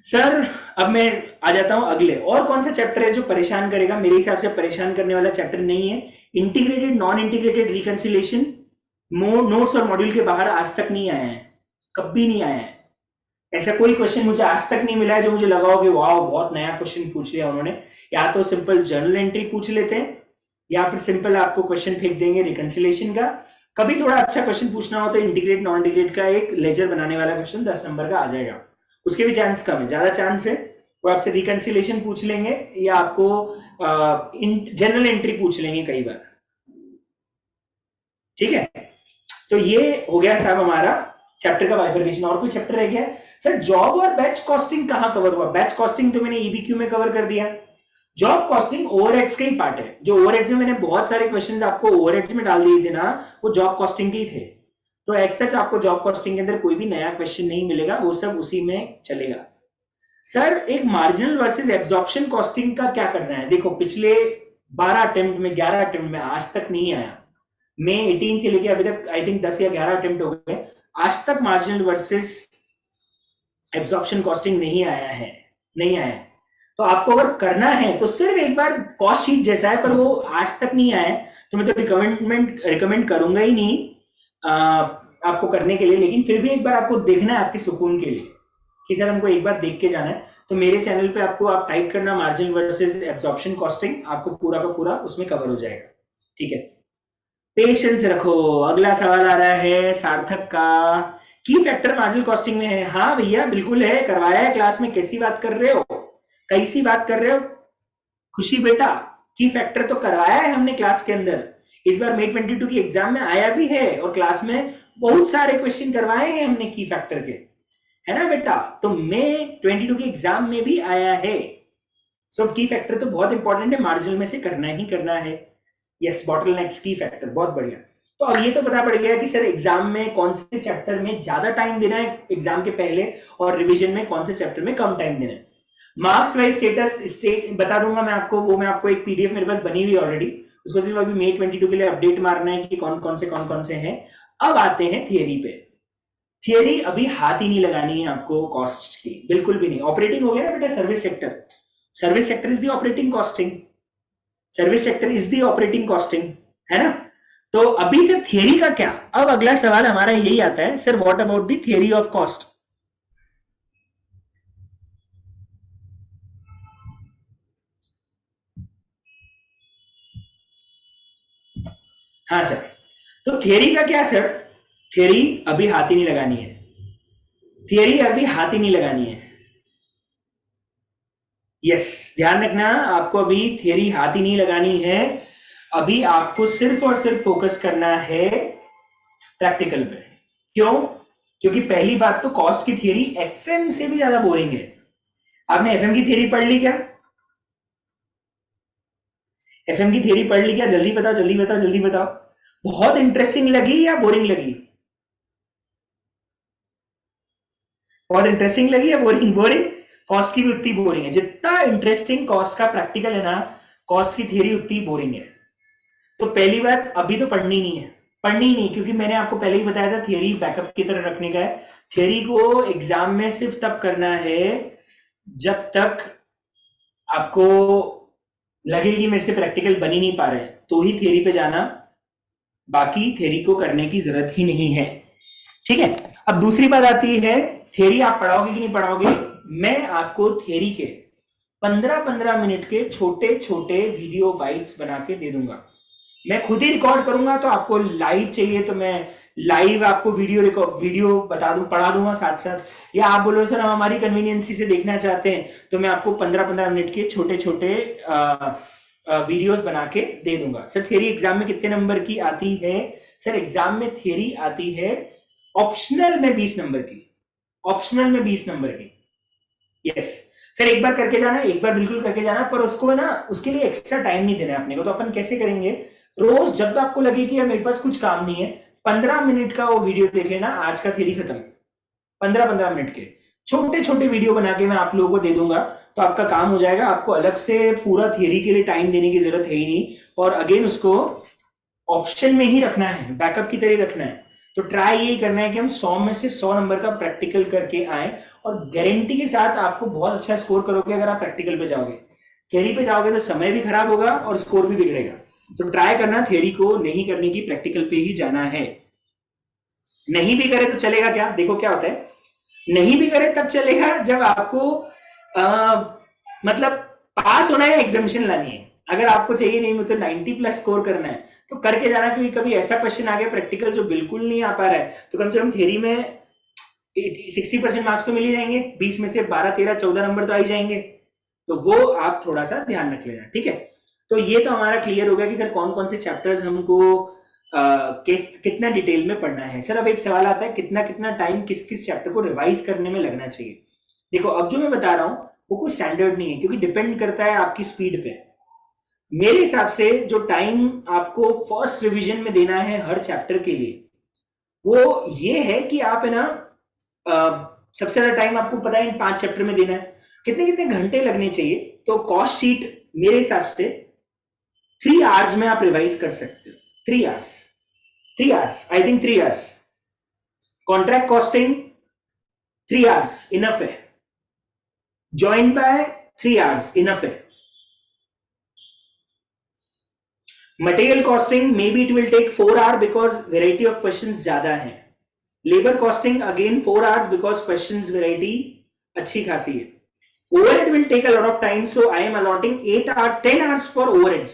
सर अब मैं आ जाता हूं अगले, और कौन सा चैप्टर है जो परेशान करेगा? मेरे हिसाब से परेशान करने वाला चैप्टर नहीं है। Integrated non integrated reconciliation notes और मॉड्यूल के बाहर आज तक नहीं आया है, कभी नहीं आया है। ऐसा कोई क्वेश्चन मुझे आज तक नहीं मिला है जो मुझे लगा हो कि वाह बहुत नया क्वेश्चन पूछ लिया उन्होंने। या तो सिंपल जर्नल एंट्री पूछ लेते हैं, या फिर सिंपल आपको क्वेश्चन फेंक देंगे रिकंसिलेशन का। कभी थोड़ा अच्छा क्वेश्चन पूछना हो तो इंटीग्रेट नॉन इंटीग्रेट का एक लेजर बनाने वाला क्वेश्चन 10 नंबर का आ जाएगा। उसके भी चांस कम है, ज्यादा चांस है वो आपसे रिकंसिलेशन पूछ लेंगे या आपको जनरल एंट्री पूछ लेंगे कई बार। ठीक है, तो ये हो गया साहब हमारा चैप्टर का बाइफर्केशन। और कोई चैप्टर रह गया? सर जॉब और बैच कॉस्टिंग कहां कवर हुआ? बैच कॉस्टिंग तो मैंने ईबीक्यू में कवर कर दिया। जॉब कॉस्टिंग ओवरहेड्स का ही पार्ट है। जो ओवरहेड्स में मैंने बहुत सारे क्वेश्चंस आपको ओवरहेड्स में डाल दिए थे ना, वो जॉब कॉस्टिंग के ही थे। तो एज सच आपको जॉब कॉस्टिंग के अंदर कोई भी नया क्वेश्चन नहीं मिलेगा, वो सब उसी में चलेगा। सर एक मार्जिनल वर्सेस एब्जॉर्प्शन कॉस्टिंग का क्या करना है? देखो पिछले 12 अटेम्प्ट में 11 अटेम्प्ट में आज तक नहीं आया। मई 18 से लेके अभी तक आई थिंक 10 या 11 अटेम्प्ट हो गए, आज तक मार्जिनल वर्सेस एब्जॉर्प्शन कॉस्टिंग नहीं आया है, नहीं आया है। तो आपको अगर करना है तो सिर्फ एक बार कॉस्ट शीट जैसा है, पर वो आज तक नहीं आया है। तो मैं तो रिकमेंड करूंगा ही नहीं आपको करने के लिए। लेकिन फिर भी एक बार आपको देखना है आपके सुकून के लिए कि सर हमको एक बार देख के जाना है। तो मेरे चैनल पे आपको आप टाइप करना मार्जिन वर्सेस एब्जॉर्प्शन कॉस्टिंग, आपको पूरा का पूरा उसमें कवर हो जाएगा। ठीक है, पेशेंस रखो। अगला सवाल आ रहा है सार्थक का, की फैक्टर मार्जिनल कॉस्टिंग में है? हाँ भैया बिल्कुल है, करवाया है क्लास में। कैसी बात कर रहे हो, कैसी बात कर रहे हो खुशी बेटा? की फैक्टर तो करवाया है हमने क्लास के अंदर। इस बार मे 22 की एग्जाम में आया भी है और क्लास में बहुत सारे क्वेश्चन करवाए हैं हमने की फैक्टर के, है ना बेटा? तो मे 22 की एग्जाम में भी आया है। सो की फैक्टर तो बहुत इंपॉर्टेंट है, मार्जिनल में से करना ही करना है। यस, बॉटलनेक्स की फैक्टर बहुत बढ़िया। तो अब ये तो पता पड़ गया कि सर एग्जाम में कौन से चैप्टर में ज्यादा टाइम देना है एग्जाम के पहले, और रिवीजन में कौन से चैप्टर में कम टाइम देना है। मार्क्स वाइज स्टेटस बता दूंगा मैं आपको, वो मैं आपको एक पीडीएफ मेरे पास बनी हुई ऑलरेडी, उसको सिर्फ अभी मे 22 के लिए अपडेट मारना है कि कौन कौन से हैं। अब आते हैं थियरी पे। थियरी अभी हाथ ही नहीं लगानी है आपको कॉस्ट की, बिल्कुल भी नहीं। ऑपरेटिंग हो गया ना बेटा, service sector, service sector is the operating costing, service sector is the operating costing, है ना? तो अभी से थियरी का क्या? अब अगला सवाल हमारा यही आता है, sir what about the theory of cost? हाँ सर, तो थियरी का क्या सर? थियरी अभी हाथ ही नहीं लगानी है, थियरी अभी हाथ ही नहीं लगानी है। यस, ध्यान रखना, आपको अभी थियरी हाथ ही नहीं लगानी है। अभी आपको सिर्फ और सिर्फ फोकस करना है प्रैक्टिकल पे। क्यों? क्योंकि पहली बात तो कॉस्ट की थियरी एफएम से भी ज्यादा बोरिंग है। आपने एफएम की थियरी पढ़ ली क्या? एफएम की थियरी पढ़ ली क्या? जल्दी बताओ, जल्दी बताओ, जल्दी बताओ। बहुत इंटरेस्टिंग लगी या बोरिंग लगी? बहुत इंटरेस्टिंग लगी या बोरिंग? बोरिंग। कॉस्ट की भी उतनी बोरिंग है जितना इंटरेस्टिंग कॉस्ट का प्रैक्टिकल है ना, कॉस्ट की थियरी उतनी बोरिंग है। तो पहली बात, अभी तो पढ़नी नहीं है, पढ़नी ही नहीं, क्योंकि मैंने आपको पहले ही बताया था थियरी बैकअप की तरह रखने का है। थियरी को एग्जाम में सिर्फ तब करना है जब तक आपको लगे कि मेरे से प्रैक्टिकल बन ही नहीं पा रहे, तो ही थियरी पे जाना, बाकी थियरी को करने की जरूरत ही नहीं है। ठीक है। अब दूसरी बात आती है, थियरी आप पढ़ाओगे कि नहीं पढ़ाओगे? मैं आपको थियरी के 15-15 मिनट के छोटे छोटे वीडियो बाइट्स बना के दे दूंगा। मैं खुद ही रिकॉर्ड करूंगा, तो आपको लाइव चाहिए तो मैं लाइव आपको वीडियो बता दूं, पढ़ा दूंगा साथ साथ। या आप बोलो सर हम हमारी कन्वीनियंसी से देखना चाहते हैं, तो मैं आपको 15-15 मिनट के छोटे छोटे वीडियोस बना के दे दूंगा। सर थियरी एग्जाम में कितने नंबर की आती है? सर एग्जाम में थियरी आती है ऑप्शनल में 20 नंबर की, ऑप्शनल में 20 नंबर की। यस सर, एक बार करके जाना, एक बार बिल्कुल करके जाना, पर उसको ना, उसके लिए एक्स्ट्रा टाइम नहीं देना है अपने को। तो अपन कैसे करेंगे, रोज जब तक आपको लगे कि यार मेरे पास कुछ काम नहीं है, 15 मिनट का वो वीडियो देख लेना, आज का थियरी खत्म। 15-15 मिनट के छोटे छोटे वीडियो बना के मैं आप लोगों को दे दूंगा, तो आपका काम हो जाएगा। आपको अलग से पूरा थियरी के लिए टाइम देने की जरूरत है ही नहीं, और अगेन उसको ऑप्शन में ही रखना है, बैकअप की तरह रखना है। तो ट्राई यही करना है कि हम 100 में से 100 नंबर का प्रैक्टिकल करके आए, और गारंटी के साथ आपको बहुत अच्छा स्कोर करोगे अगर आप प्रैक्टिकल पे जाओगे। थियरी पे जाओगे तो समय भी खराब होगा और स्कोर भी बिगड़ेगा। तो ट्राई करना थियरी को नहीं करने की, प्रैक्टिकल पे ही जाना है। नहीं भी करे तो चलेगा क्या? देखो क्या होता है, नहीं भी करे तब चलेगा जब आपको मतलब पास होना है, एग्जामिशन लानी है। अगर आपको चाहिए नहीं मतलब 90+ स्कोर करना है, तो करके जाना, क्योंकि कभी ऐसा क्वेश्चन आ गया प्रैक्टिकल जो बिल्कुल नहीं आ पा रहा है, तो कम से कम थियरी में 60% मार्क्स तो मिल ही जाएंगे, 20 में से 12, 13, 14 नंबर तो आ ही जाएंगे। तो वो आप थोड़ा सा ध्यान रख लेना, ठीक है। तो ये तो हमारा क्लियर हो गया कि सर कौन कौन से चैप्टर्स हमको कितना डिटेल में पढ़ना है। सर अब एक सवाल आता है, कितना कितना टाइम किस किस चैप्टर को रिवाइज करने में लगना चाहिए? देखो अब जो मैं बता रहा हूं वो कोई स्टैंडर्ड नहीं है, क्योंकि डिपेंड करता है आपकी स्पीड पे। मेरे हिसाब से जो टाइम आपको फर्स्ट रिवीजन में देना है हर चैप्टर के लिए, वो ये है कि आप है ना, सबसे ज्यादा टाइम आपको पता है इन 5 चैप्टर में देना है, कितने कितने घंटे लगने चाहिए। तो कॉस्ट शीट मेरे हिसाब से 3 आवर्स में आप रिवाइज कर सकते हो। 3 hours, 3 hours, I think 3 hours. Contract costing 3 hours enough है, ज्वाइन बाय 3 आवर्स इनफ है। Material costing may be it will take 4 hour because variety of question ज्यादा है। Labour costing again 4 hours because question variety अच्छी खासी है। Overhead will take a lot of time, so I am allotting 8 hours, 10 hours for overheads.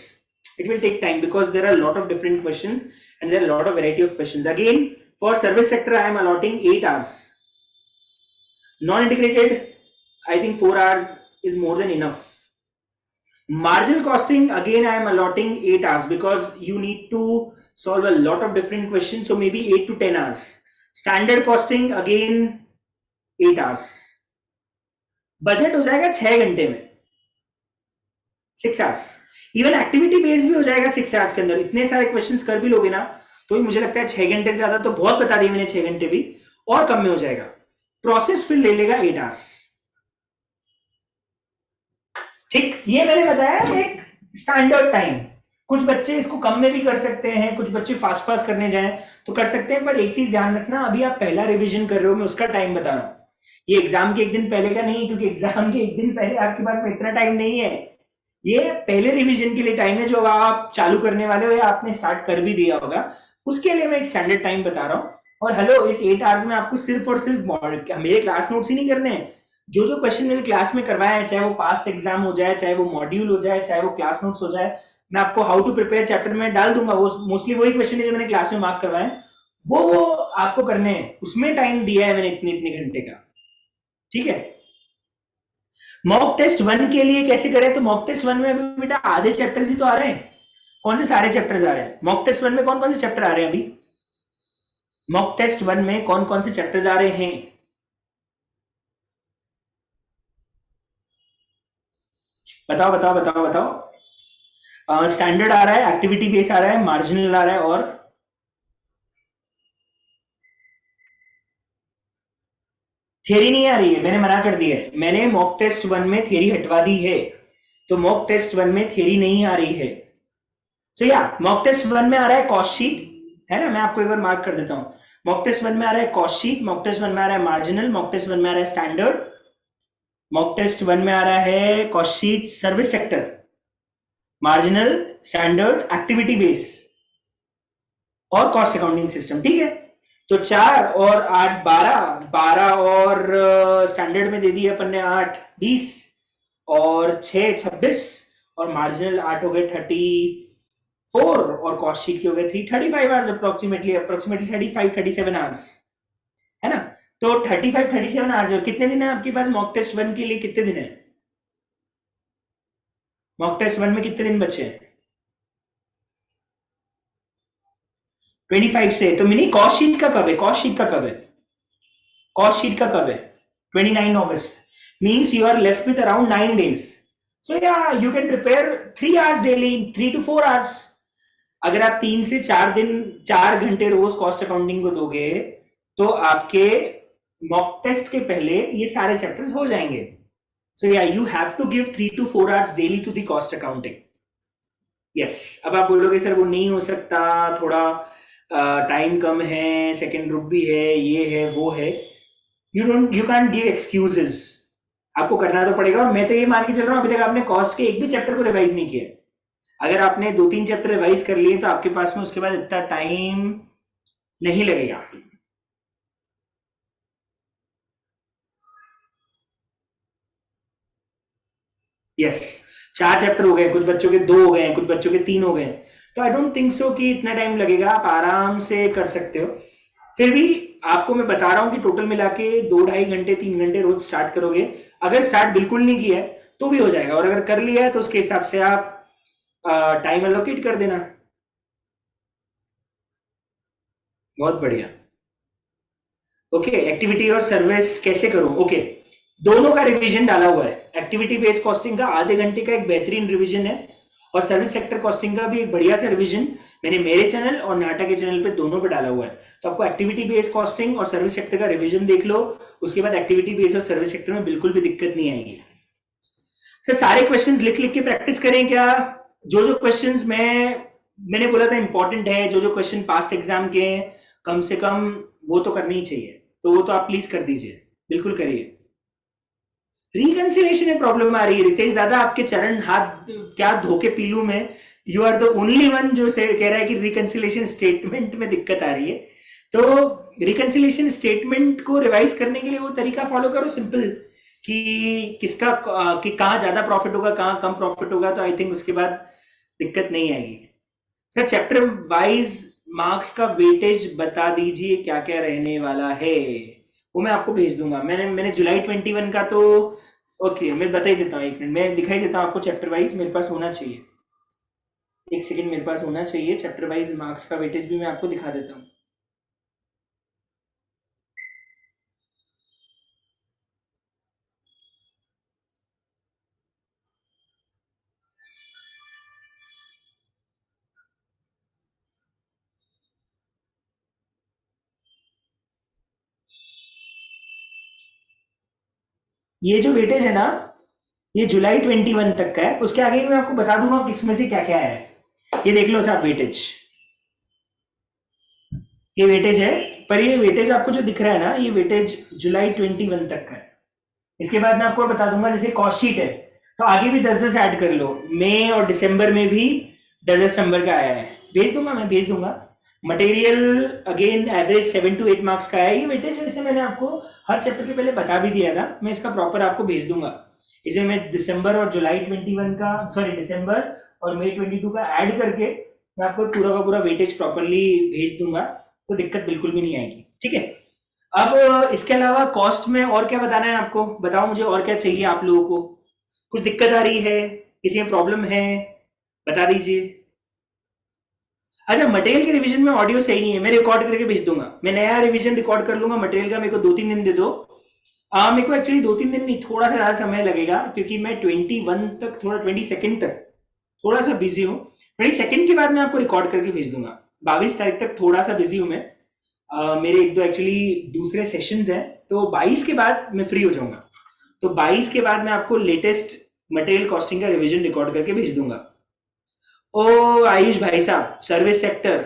It will take time because there are a lot of different questions and there are a lot of variety of questions. Again, for service sector, I am allotting 8 hours. Non-integrated, I think 4 hours is more than enough. Marginal costing, again, I am allotting 8 hours because you need to solve a lot of different questions, so maybe 8 to 10 hours. Standard costing, again, 8 hours. Budget हो जाएगा 6 घंटे में, 6 hours. Even activity based भी हो जाएगा 6 hours के अंदर। इतने सारे क्वेश्चंस कर भी लोगे ना, तो ही मुझे लगता है 6 घंटे से ज्यादा तो बहुत बता दिए मैंने, 6 घंटे भी और कम में हो जाएगा। प्रोसेस फिर ले लेगा 8 आवर्स। ठीक, ये मैंने बताया एक स्टैंडर्ड टाइम। कुछ बच्चे इसको कम में भी कर सकते हैं, कुछ बच्चे फास्ट फास्ट करने जाएं तो कर सकते हैं, पर एक चीज ध्यान रखना, अभी आप पहला रिवीजन कर रहे हो, मैं उसका टाइम बता रहा हूं, ये एग्जाम के एक दिन पहले का नहीं, क्योंकि एग्जाम के एक दिन पहले आपके पास इतना टाइम नहीं है। ये पहले रिवीजन के लिए टाइम है, जो आप चालू करने वाले हो या आपने स्टार्ट कर भी दिया होगा, उसके लिए मैं एक स्टैंडर्ड टाइम बता रहा हूँ। और हेलो, इस 8 आवर्स में आपको सिर्फ और सिर्फ मेरे क्लास नोट्स ही नहीं करने हैं, जो जो क्वेश्चन मैंने क्लास में करवाया है, चाहे वो पास्ट एग्जाम हो जाए, चाहे वो मॉड्यूल हो जाए, चाहे वो क्लास नोट्स हो जाए, मैं आपको हाउ टू प्रिपेयर चैप्टर में डाल दूंगा। वो मोस्टली वही क्वेश्चन है जो मैंने क्लास में मार्क करवाए, वो आपको करने हैं, उसमें टाइम दिया है मैंने इतने इतने घंटे का। ठीक है। मॉक टेस्ट वन के लिए कैसे करें? तो मॉक टेस्ट वन में अभी बेटा आधे चैप्टर्स ही तो आ रहे हैं। कौन से सारे चैप्टर्स आ रहे हैं मॉक टेस्ट वन में? कौन कौन से चैप्टर आ रहे हैं अभी मॉक टेस्ट वन में? कौन कौन से चैप्टर्स आ रहे हैं? बताओ बताओ बताओ बताओ। स्टैंडर्ड आ रहा है, एक्टिविटी बेस आ रहा है, मार्जिनल आ रहा है, और थियरी नहीं आ रही है। मैंने मना कर दिया है, मैंने मॉक टेस्ट वन में थियरी हटवा दी है। तो मॉक टेस्ट वन में थियरी नहीं आ रही है। सो या मॉक टेस्ट वन में आ रहा है कॉस्ट शीट, है ना? मैं आपको एक बार मार्क कर देता हूँ। मॉक टेस्ट वन में आ रहा है cost sheet, mock test one में आ रहा है मार्जिनल, मॉक टेस्ट वन में आ रहा है स्टैंडर्ड, मॉक टेस्ट वन में आ रहा है cost sheet, service sector, marginal, standard, activity base और कॉस्ट अकाउंटिंग सिस्टम। ठीक है। तो 4 और 8 12, 12 और स्टैंडर्ड में दे दिए अपन ने 8 20, और 6 26, और मार्जिनल 8 हो गए 34, और कॉस्ट शीट के हो गए 35 आवर्स, अप्रोक्सीमेटली 35 37 आवर्स, है ना? तो 35 37 आवर्स। कितने दिन है आपके पास मॉक टेस्ट वन के लिए? कितने दिन है मॉक टेस्ट वन में? कितने दिन बचे हैं? 25 से। तो मिनी कॉस्ट शीट का कब है? कॉस्ट शीट का कब है? कॉस्ट शीट का कब है? 29 अगस्त। Means you are left with around 9 days. So yeah, you can prepare 3 hours daily, 3 to 4 hours. अगर आप 3 से 4 दिन 4 घंटे रोज कॉस्ट अकाउंटिंग को दोगे तो आपके मॉक टेस्ट के पहले ये सारे चैप्टर्स हो जाएंगे। So yeah you have to give 3 to 4 hours daily to the cost accounting. Yes. अब आप बोलोगे सर वो नहीं हो सकता, थोड़ा टाइम कम है, सेकेंड ग्रुप भी है, ये है वो है। You can't give excuses. आपको करना तो पड़ेगा। और मैं तो ये मान के चल रहा हूँ अभी तक आपने कॉस्ट के एक भी चैप्टर को रिवाइज नहीं किया। अगर आपने 2-3 चैप्टर रिवाइज कर लिए तो आपके पास में उसके बाद इतना टाइम नहीं लगेगा। यस। 4 चैप्टर हो गए, कुछ बच्चों के 2 हो गए, कुछ बच्चों के 3 हो गए। तो आई डोंट थिंक सो कि इतना टाइम लगेगा, आप आराम से कर सकते हो। फिर भी आपको मैं बता रहा हूं कि टोटल मिला के 2 ढाई घंटे 3 घंटे रोज स्टार्ट करोगे। अगर स्टार्ट बिल्कुल नहीं किया है तो भी हो जाएगा, और अगर कर लिया है तो उसके हिसाब से आप टाइम एलोकेट कर देना। बहुत बढ़िया। ओके। एक्टिविटी और सर्विस कैसे करूं? ओके। दोनों का रिवीजन डाला हुआ है। एक्टिविटी बेस्ड कॉस्टिंग का आधे घंटे का एक बेहतरीन रिवीजन है, और सर्विस सेक्टर कॉस्टिंग का भी एक बढ़िया सा रिवीजन मैंने मेरे चैनल और नाटा के चैनल पे दोनों पे डाला हुआ है। तो आपको एक्टिविटी बेस्ड कॉस्टिंग और सर्विस सेक्टर का रिवीजन देख लो, उसके बाद एक्टिविटी बेस्ड और सर्विस सेक्टर में बिल्कुल भी दिक्कत नहीं आएगी। सर सारे क्वेश्चंस लिख लिख के प्रैक्टिस करें क्या? जो जो क्वेश्चंस मैंने बोला था इंपॉर्टेंट है, जो जो क्वेश्चन पास्ट एग्जाम के हैं, कम से कम वो तो करनी ही चाहिए। तो वो तो आप प्लीज कर दीजिए, बिल्कुल करिए। रिकंसिलेशन में प्रॉब्लम आ रही है रितेश दादा, आपके चरण हाथ क्या धो के पी लूं मैं? You are the only one जो से कह रहा है कि रिकंसिलेशन स्टेटमेंट में दिक्कत आ रही है। तो रिकंसिलेशन स्टेटमेंट को रिवाइज करने के लिए वो तरीका फॉलो करो सिंपल, कि किसका कि कहाँ ज्यादा प्रॉफिट होगा, कहाँ कम प्रॉफिट होगा। तो आई थिंक उसके बाद दिक्कत नहीं आएगी। सर चैप्टर वाइज मार्क्स का वेटेज बता दीजिए, क्या क्या रहने वाला है? वो मैं आपको भेज दूंगा। मैंने मैंने जुलाई 21 का तो ओके मैं बता ही देता हूँ, 1 मिनट मैं दिखाई देता हूँ आपको। चैप्टर वाइज मेरे पास होना चाहिए, एक सेकंड मेरे पास होना चाहिए। चैप्टर वाइज मार्क्स का वेटेज भी मैं आपको दिखा देता हूँ। ये जो वेटेज है ना, ये जुलाई 21 तक का है। उसके आगे मैं आपको बता दूंगा किसमें से क्या क्या है। ये देख लो साहब वेटेज, ये वेटेज है। पर ये वेटेज आपको जो दिख रहा है ना, ये वेटेज जुलाई 21 तक का है। इसके बाद मैं आपको बता दूंगा, जैसे कॉस्ट शीट है तो आगे भी 10-10 ऐड कर लो। मई और दिसंबर में भी 10-10 नंबर का आया है, भेज दूंगा, मैं भेज दूंगा। Material again average 7 to 8 marks का है। ये वेटेज वैसे मैंने आपको हर चैप्टर के पहले बता भी दिया था, मैं इसका प्रॉपर आपको भेज दूंगा। इसे मैं दिसंबर और जुलाई 21 का, सॉरी दिसंबर और मई 22 का ऐड करके मैं आपको पूरा का पूरा वेटेज प्रॉपरली भेज दूंगा। तो दिक्कत बिल्कुल भी नहीं आएगी। ठीक है, अब इसके अलावा कॉस्ट में और क्या बताना है आपको? बताओ मुझे और क्या चाहिए आप लोगों को? कुछ दिक्कत आ रही है, किसी में प्रॉब्लम है, बता दीजिए। अच्छा, मटेरियल के रिवीजन में ऑडियो सही नहीं है, मैं रिकॉर्ड करके भेज दूंगा, मैं नया रिवीजन रिकॉर्ड कर लूंगा मटेरियल का, मेरे को 2-3 दिन दे दो। मेरे को एक्चुअली 2-3 दिन नहीं, थोड़ा सा ज्यादा समय लगेगा, क्योंकि मैं 21 तक, थोड़ा 22 तक थोड़ा सा बिजी हूँ। 22 के बाद मैं आपको रिकॉर्ड करके भेज दूंगा। 22 तारीख तक थोड़ा सा बिजी हूँ मैं। मेरे एक दो एक्चुअली दूसरे सेशंस हैं, तो 22 के बाद मैं फ्री हो जाऊंगा। तो 22 के बाद मैं आपको लेटेस्ट मटेरियल कॉस्टिंग का रिवीजन रिकॉर्ड करके भेज दूंगा। ओ आयुष भाई साहब, service sector,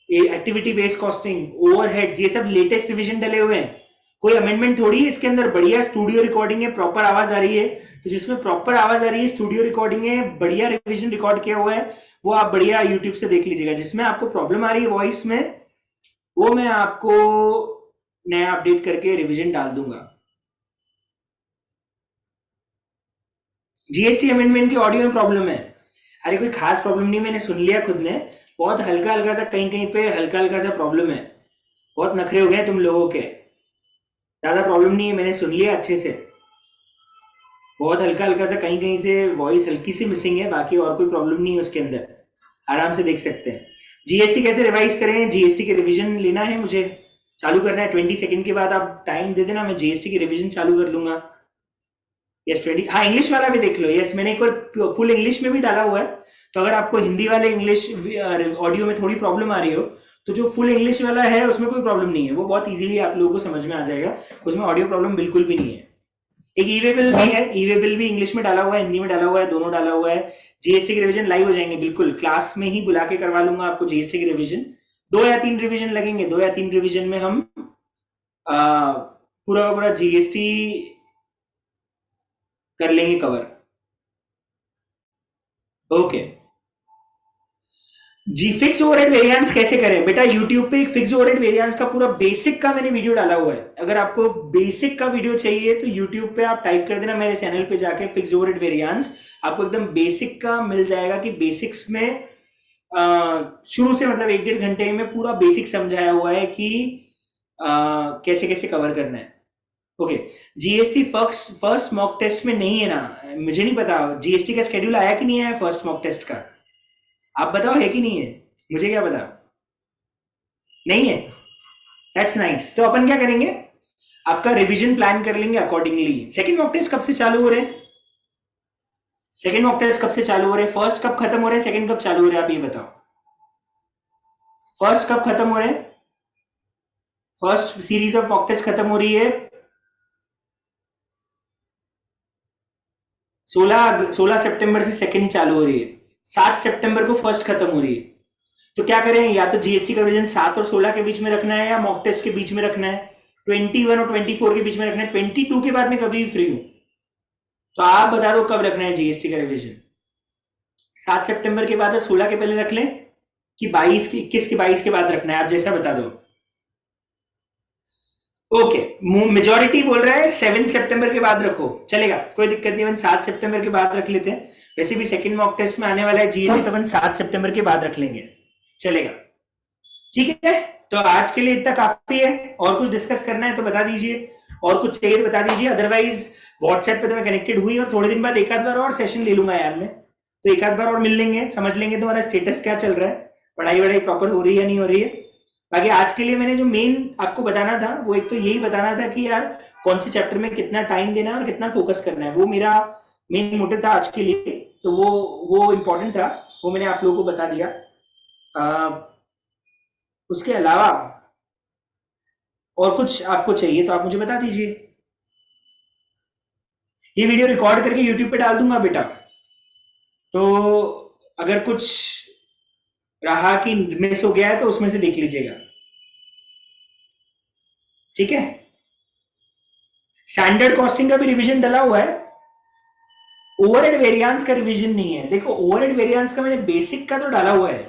activity based costing, overheads, ये सब लेटेस्ट रिवीजन डले हुए हैं। कोई अमेंडमेंट थोड़ी है इसके अंदर, बढ़िया स्टूडियो रिकॉर्डिंग है, प्रॉपर आवाज आ रही है। तो जिसमें प्रॉपर आवाज आ रही है, स्टूडियो रिकॉर्डिंग है, बढ़िया रिवीजन रिकॉर्ड किया हुआ है, वो आप बढ़िया यूट्यूब से देख लीजिएगा। जिसमें आपको प्रॉब्लम आ रही है वॉइस में, वो मैं आपको नया अपडेट करके रिवीजन डाल दूंगा। जीएसटी अमेंडमेंट की ऑडियो में प्रॉब्लम है? अरे कोई खास प्रॉब्लम नहीं, मैंने सुन लिया खुद ने, बहुत हल्का हल्का सा, कहीं कहीं पे हल्का हल्का सा प्रॉब्लम है। बहुत नखरे हो गए तुम लोगों के, ज्यादा प्रॉब्लम नहीं है, मैंने सुन लिया अच्छे से। बहुत हल्का हल्का सा, कहीं कहीं से वॉइस हल्की सी मिसिंग है, बाकी और कोई प्रॉब्लम नहीं है उसके अंदर, आराम से देख सकते हैं। जीएसटी कैसे रिवाइज करें? जीएसटी के रिवीजन लेना है मुझे, चालू करना है 22 के बाद, आप टाइम दे देना, मैं जीएसटी की रिवीजन चालू कर लूंगा। यस 20, हाँ इंग्लिश वाला भी देख लो। यस, मैंने एक और फुल इंग्लिश में भी डाला हुआ है, तो अगर आपको हिंदी वाले इंग्लिश ऑडियो में थोड़ी प्रॉब्लम आ रही हो, तो जो फुल इंग्लिश वाला है उसमें कोई प्रॉब्लम नहीं है, वो बहुत इजीली आप लोगों को समझ में आ जाएगा, उसमें ऑडियो प्रॉब्लम बिल्कुल भी नहीं है। एक ईवे बिल भी है, ईवे बिल भी इंग्लिश में डाला हुआ है, हिंदी में डाला हुआ है, दोनों डाला हुआ है। जीएसटी के रिवीजन लाइव हो जाएंगे, बिल्कुल क्लास में ही बुला के करवा लूंगा आपको जीएसटी के रिवीजन। 2 या 3 रिवीजन लगेंगे, 2 या 3 रिवीजन में हम पूरा का पूरा जीएसटी कर लेंगे कवर। ओके जी, फिक्स ओवरहेड वेरिएंस कैसे करें बेटा? यूट्यूब पे एक फिक्स ओवरहेड वेरिएंस का पूरा बेसिक का मैंने वीडियो डाला हुआ है, अगर आपको बेसिक का वीडियो चाहिए तो यूट्यूब पे आप टाइप कर देना मेरे चैनल पे जाके फिक्स ओवरहेड वेरिएंस, आपको एकदम बेसिक का मिल जाएगा कि बेसिक्स में शुरू से मतलब 1-1.5 घंटे में पूरा बेसिक समझाया हुआ है कि कैसे कैसे कवर करना है। Okay, GST first mock test में नहीं है ना? मुझे नहीं पता जीएसटी का स्केड्यूल आया कि नहीं आया फर्स्ट मॉक टेस्ट का, आप बताओ है कि नहीं है, मुझे क्या पता। नहीं है, दैट्स नाइस। तो अपन क्या करेंगे, आपका रिवीजन प्लान कर लेंगे अकॉर्डिंगली। सेकंड मॉक टेस्ट कब से चालू हो रहे हैं? सेकंड मॉक टेस्ट कब से चालू हो रहे हैं? फर्स्ट कब खत्म हो रहे हैं, सेकंड कब चालू हो रहे हैं, आप ये बताओ। फर्स्ट कब खत्म हो रहे हैं? First series of mock test खत्म हो रही है 16 सितंबर से सेकंड चालू हो रही है, 7 सितंबर को फर्स्ट खत्म हो रही है। तो क्या करें, या तो जीएसटी का रिवीजन 7 और 16 के बीच में रखना है, या मॉक टेस्ट के बीच में रखना है, 21 और 24 के बीच में रखना है, 22 के बाद में कभी भी फ्री हूं। तो आप बता दो कब रखना है जीएसटी का रिवीजन, 7 सितंबर के बाद और 16 के पहले रख लें, कि 21 के 22 के बाद रखना है, आप जैसा बता दो। ओके, मेजोरिटी बोल रहा है 7 सितंबर के बाद रखो, चलेगा, कोई दिक्कत नहीं, 7 सितंबर के बाद रख लेते हैं। वैसे भी सेकंड मॉक टेस्ट में आने वाला है जीएसटी, तो 7 सितंबर के बाद रख लेंगे, चलेगा। ठीक है, तो आज के लिए इतना काफी है, और कुछ डिस्कस करना है तो बता दीजिए, और कुछ चाहिए तो बता दीजिए, अदरवाइज व्हाट्सएप पे तो मैं कनेक्टेड हुई, और थोड़े दिन बाद एक आध बार और सेशन ले लूंगा यार मैं, तो एक आध बार और मिल लेंगे, समझ लेंगे तुम्हारा स्टेटस क्या चल रहा है, पढ़ाई वढ़ाई प्रॉपर हो रही है या नहीं हो रही है। बाकी आज के लिए मैंने जो मेन आपको बताना था, वो एक तो यही बताना था कि यार कौन से चैप्टर में कितना टाइम देना है और कितना फोकस करना है, वो मेरा मेन मोटिव था आज के लिए, तो वो इम्पोर्टेंट था, वो मैंने आप लोगों को बता दिया। उसके अलावा और कुछ आपको चाहिए तो आप मुझे बता दीजिए। ये वीडियो रिकॉर्ड करके यूट्यूब पे डाल दूंगा बेटा, तो अगर कुछ रहा कि मिस हो गया है तो उसमें से देख लीजिएगा, ठीक है। स्टैंडर्ड कॉस्टिंग का भी रिवीजन डला हुआ है, ओवरहेड वेरिएंस का रिवीजन नहीं है। देखो ओवरहेड वेरिएंस का मैंने बेसिक का तो डाला हुआ है,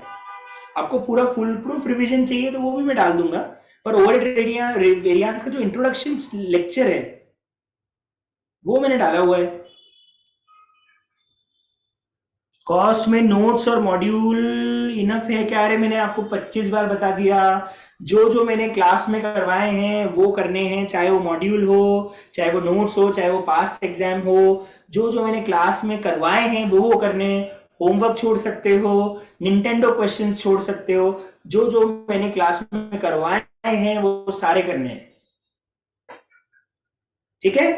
आपको पूरा फुल प्रूफ रिवीजन चाहिए तो वो भी मैं डाल दूंगा, पर ओवरहेड वेरिएंस का जो इंट्रोडक्शन लेक्चर है वो मैंने डाला हुआ है। कॉस्ट में नोट्स और मॉड्यूल इनफ है क्या? अरे मैंने आपको 25 बार बता दिया, जो जो मैंने क्लास में करवाए हैं वो करने हैं, चाहे वो मॉड्यूल हो, चाहे वो नोट्स हो, चाहे वो पास्ट एग्जाम हो, जो जो मैंने क्लास में करवाए हैं वो करने हैं। होमवर्क छोड़ सकते हो, निंटेंडो क्वेश्चंस छोड़ सकते हो, जो जो मैंने क्लास में करवाए हैं वो सारे करने हैं। ठीक है,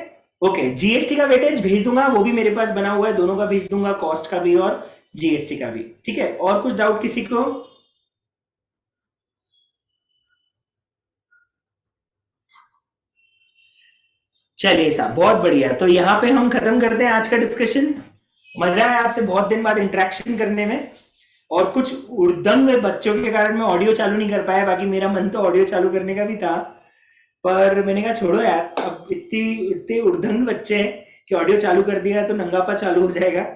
ओके। जीएसटी का वेटेज भेज दूंगा, वो भी मेरे पास बना हुआ है, दोनों का भेज दूंगा, कॉस्ट का भी और जीएसटी का भी। ठीक है, और कुछ डाउट किसी को? चलिए साहब, बहुत बढ़िया। तो यहाँ पे हम खत्म करते हैं आज का डिस्कशन। मजा आया आपसे बहुत दिन बाद इंटरेक्शन करने में, और कुछ उर्दंग बच्चों के कारण मैं ऑडियो चालू नहीं कर पाया, बाकी मेरा मन तो ऑडियो चालू करने का भी था, पर मैंने कहा छोड़ो यार, अब इतनी इतने उर्दंग बच्चे हैं कि ऑडियो चालू कर दिया तो नंगापा चालू हो जाएगा,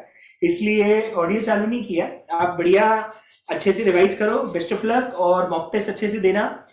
इसलिए ऑडियो चालू नहीं किया। आप बढ़िया अच्छे से रिवाइज करो, बेस्ट ऑफ लक, और मॉक टेस्ट अच्छे से देना।